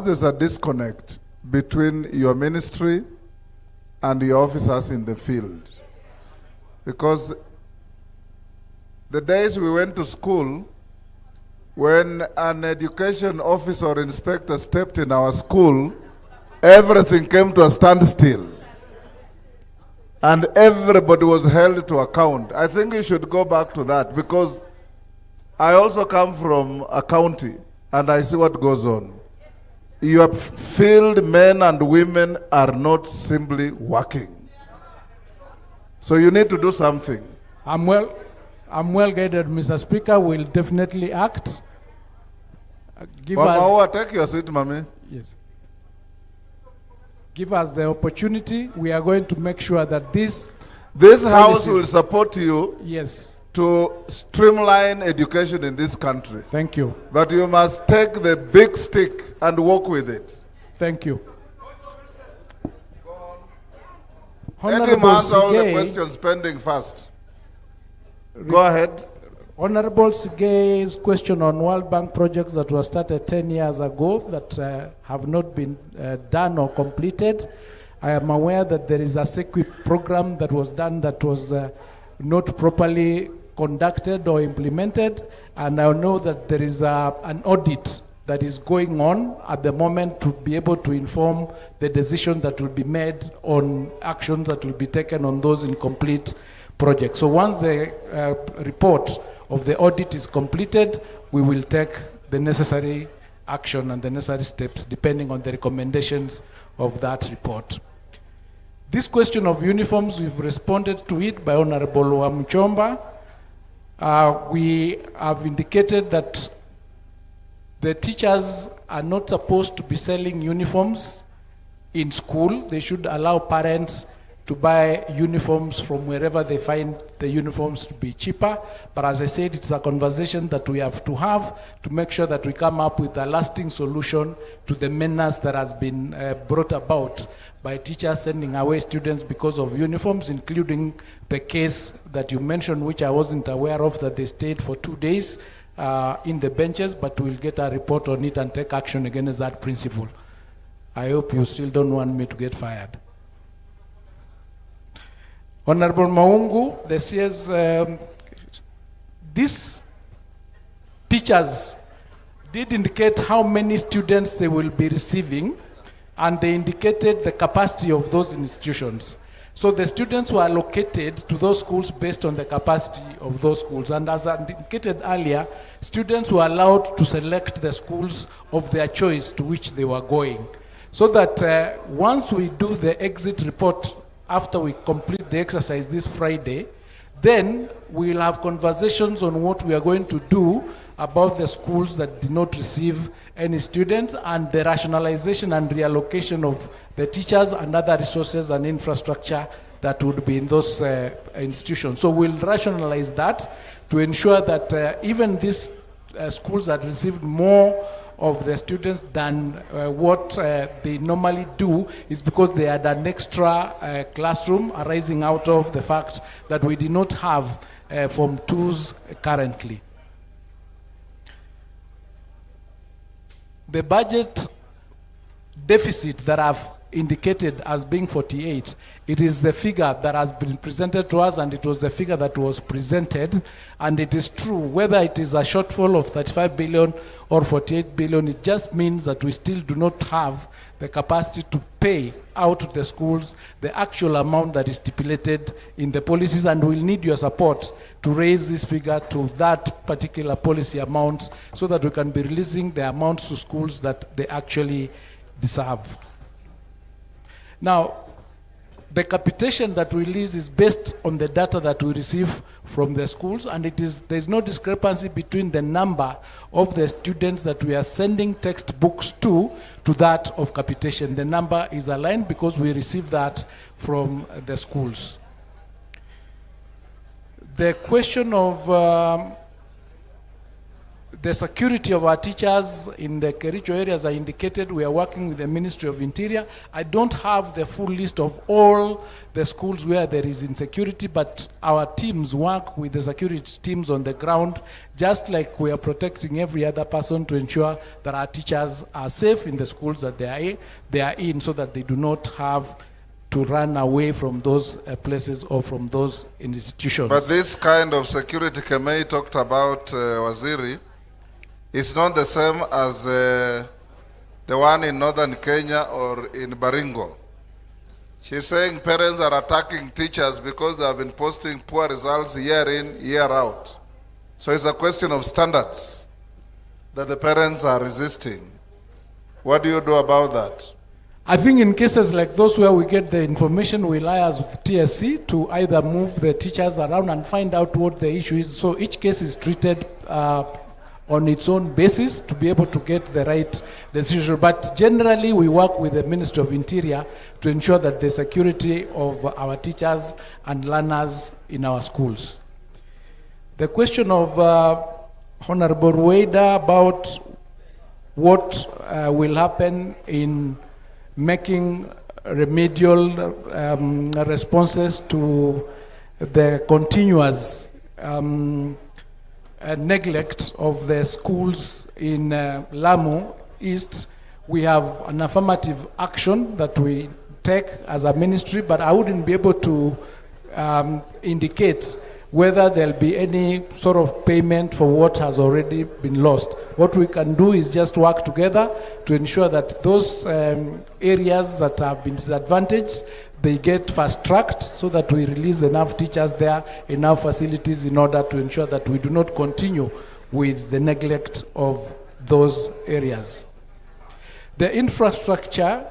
there's a disconnect between your ministry and your officers in the field. Because the days we went to school, when an education officer or inspector stepped in our school, everything came to a standstill. And everybody was held to account. I think you should go back to that, because I also come from a county and I see what goes on. Your field men and women are not simply working. So you need to do something. I'm well guided, Mr. Speaker. We'll definitely act. Take your seat, Mami. Yes. Give us the opportunity. We are going to make sure that this house will support you. Yes. To streamline education in this country. Thank you. But you must take the big stick and walk with it. Thank you. Let him answer all the questions pending first. Go ahead. Honorable Sigei's question on World Bank projects that were started 10 years ago that have not been done or completed. I am aware that there is a SEQUIP program that was done that was not properly conducted or implemented, and I know that there is an audit that is going on at the moment to be able to inform the decision that will be made on actions that will be taken on those incomplete projects. So once the report of the audit is completed, we will take the necessary action and the necessary steps depending on the recommendations of that report. This question of uniforms, we've responded to it by Honorable Wamchomba. We have indicated that the teachers are not supposed to be selling uniforms in school. They should allow parents to buy uniforms from wherever they find the uniforms to be cheaper. But as I said, it's a conversation that we have to make sure that we come up with a lasting solution to the menace that has been brought about by teachers sending away students because of uniforms, including the case that you mentioned, which I wasn't aware of, that they stayed for 2 days in the benches, but we'll get a report on it and take action against that principle. I hope you still don't want me to get fired. Honorable Maungu, the CS, these teachers did indicate how many students they will be receiving, and they indicated the capacity of those institutions. So the students were allocated to those schools based on the capacity of those schools. And as I indicated earlier, students were allowed to select the schools of their choice to which they were going. So that once we do the exit report after we complete the exercise this Friday, then we'll have conversations on what we are going to do about the schools that did not receive any students and the rationalization and reallocation of the teachers and other resources and infrastructure that would be in those institutions. So we'll rationalize that to ensure that even these schools that received more of the students than what they normally do is because they had an extra classroom arising out of the fact that we did not have Form 2s currently. The budget deficit that I've indicated as being 48, it is the figure that has been presented to us, and it was the figure that was presented, and it is true. Whether it is a shortfall of 35 billion or 48 billion, it just means that we still do not have the capacity to pay out to the schools the actual amount that is stipulated in the policies, and we'll need your support to raise this figure to that particular policy amounts so that we can be releasing the amounts to schools that they actually deserve. Now, the capitation that we release is based on the data that we receive from the schools, and there's no discrepancy between the number of the students that we are sending textbooks to that of capitation. The number is aligned because we receive that from the schools. The question of the security of our teachers in the Kericho areas, I indicated we are working with the Ministry of Interior. I don't have the full list of all the schools where there is insecurity, but our teams work with the security teams on the ground, just like we are protecting every other person to ensure that our teachers are safe in the schools that they are in, so that they do not have to run away from those places or from those institutions. But this kind of security Kemei talked about, Waziri, is not the same as the one in northern Kenya or in Baringo. She's saying parents are attacking teachers because they have been posting poor results year in, year out. So it's a question of standards that the parents are resisting. What do you do about that? I think in cases like those where we get the information, we liaise with TSC to either move the teachers around and find out what the issue is. So each case is treated on its own basis to be able to get the right decision. But generally, we work with the Ministry of Interior to ensure that the security of our teachers and learners in our schools. The question of Honorable Weda about what will happen in making remedial responses to the continuous neglect of the schools in Lamu East. We have an affirmative action that we take as a ministry, but I wouldn't be able to indicate whether there'll be any sort of payment for what has already been lost. What we can do is just work together to ensure that those areas that have been disadvantaged, they get fast-tracked so that we release enough teachers there, enough facilities in order to ensure that we do not continue with the neglect of those areas. The infrastructure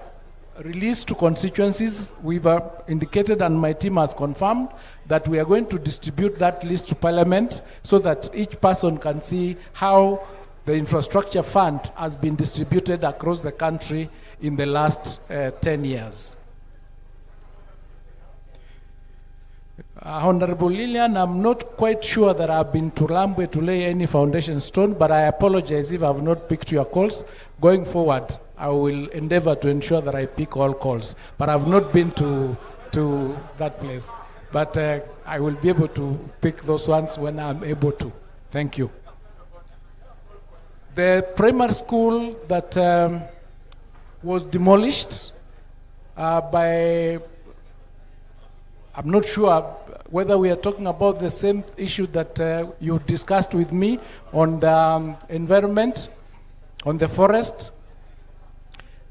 released to constituencies, we've indicated and my team has confirmed that we are going to distribute that list to Parliament so that each person can see how the infrastructure fund has been distributed across the country in the last 10 years. Honorable Lillian, I'm not quite sure that I've been to Lambwe to lay any foundation stone, but I apologize if I've not picked your calls. Going forward, I will endeavor to ensure that I pick all calls, but I've not been to that place. But I will be able to pick those ones when I'm able to. Thank you. The primary school that was demolished by, I'm not sure whether we are talking about the same issue that you discussed with me on the environment, on the forest.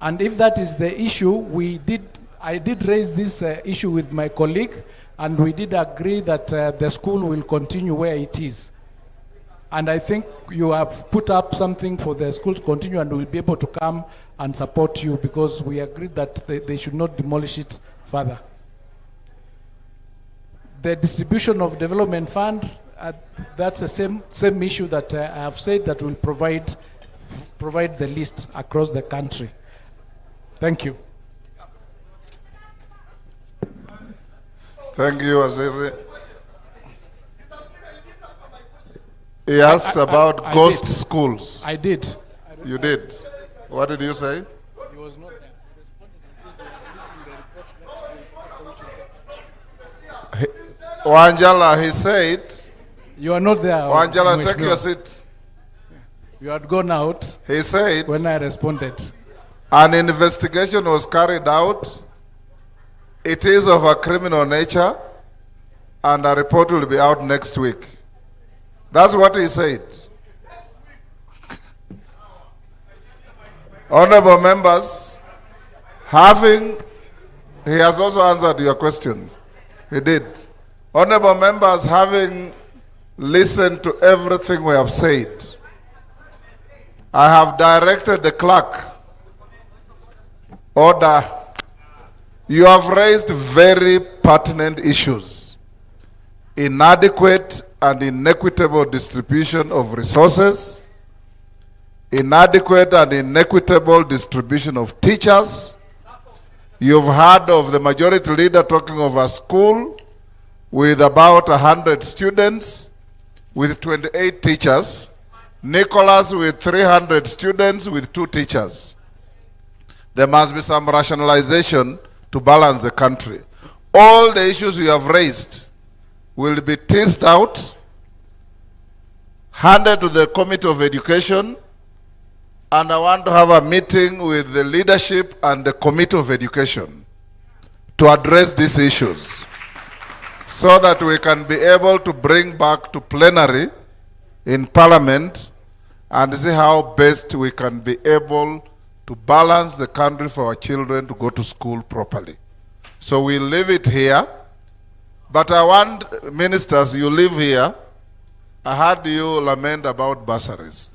And if that is the issue, we did I did raise this issue with my colleague, and we did agree that the school will continue where it is. And I think you have put up something for the school to continue, and we'll be able to come and support you, because we agreed that they should not demolish it further. The distribution of development fund, that's the same issue that I have said, that will provide the list across the country. Thank you. Thank you, Waziri. He asked about ghost schools. I did. You did. What did you say? He was not there. Wanjala, he said. You are not there. Wanjala, take your seat. You had gone out. He said. When I responded. An investigation was carried out. It is of a criminal nature, and a report will be out next week. That's what he said. Honorable members, he has also answered your question. He did. Honorable members, having listened to everything we have said, I have directed the clerk. Order. You have raised very pertinent issues. Inadequate and inequitable distribution of resources, inadequate and inequitable distribution of teachers. You've heard of the majority leader talking of a school with about 100 students, with 28 teachers. Nicholas with 300 students with 2 teachers. There must be some rationalization to balance the country. All the issues you have raised will be teased out, handed to the Committee of Education, and I want to have a meeting with the leadership and the Committee of Education to address these issues, so that we can be able to bring back to plenary in Parliament and see how best we can be able to balance the country for our children to go to school properly. So we leave it here, but I want ministers, you live here. I heard you lament about bursaries.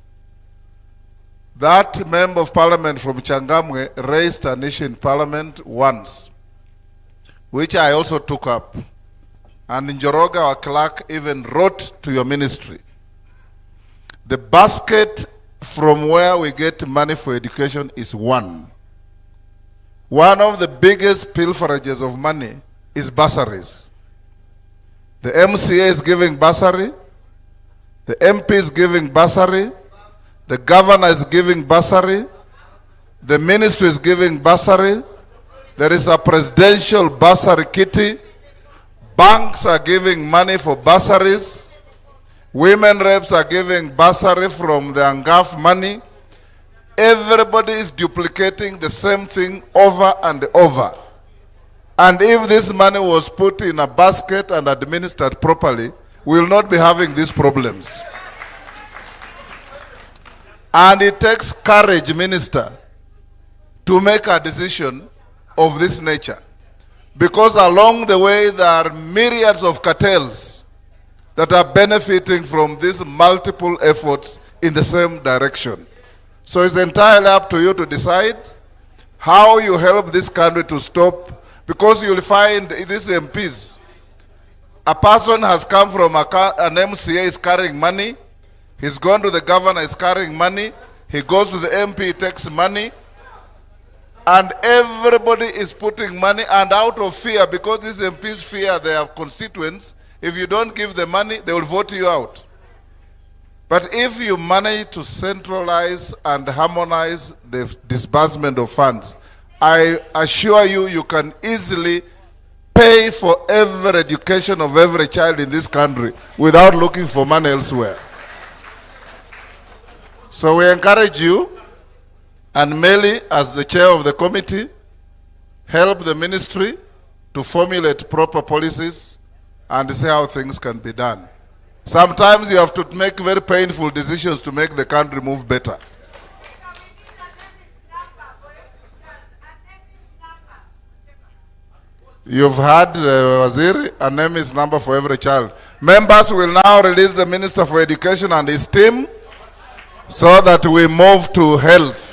That member of parliament from Changamwe raised an issue in parliament once, which I also took up. And Njoroga, our clerk, even wrote to your ministry. The basket from where we get money for education is one. One of the biggest pilferages of money is bursaries. The MCA is giving bursary, the MP is giving bursary, the governor is giving bursary, the ministry is giving bursary, there is a presidential bursary kitty, banks are giving money for bursaries, women reps are giving bursary from the ANGAF money. Everybody is duplicating the same thing over and over. And if this money was put in a basket and administered properly, we will not be having these problems. And it takes courage, Minister, to make a decision of this nature. Because along the way, there are myriads of cartels that are benefiting from these multiple efforts in the same direction. So it's entirely up to you to decide how you help this country to stop. Because you'll find these MPs, a person has come from an MCA, is carrying money, he's gone to the governor, is carrying money, he goes to the MP, he takes money, and everybody is putting money, and out of fear, because these MPs fear their constituents, if you don't give the money, they will vote you out. But if you manage to centralize and harmonize the disbursement of funds, I assure you, you can easily pay for every education of every child in this country without looking for money elsewhere. So we encourage you, and Meli, as the chair of the committee, help the ministry to formulate proper policies and see how things can be done. Sometimes you have to make very painful decisions to make the country move better. You've had Waziri, a name is number for every child. Members will now release the Minister for Education and his team so that we move to health.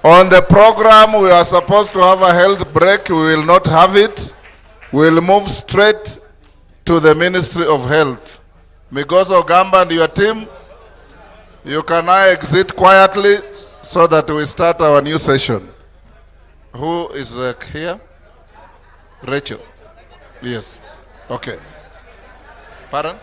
On the program, we are supposed to have a health break. We will not have it. We'll move straight to the Ministry of Health. Migos Ogamba and your team, you can now exit quietly so that we start our new session. Who is here? Rachel. Yes. Okay. Pardon?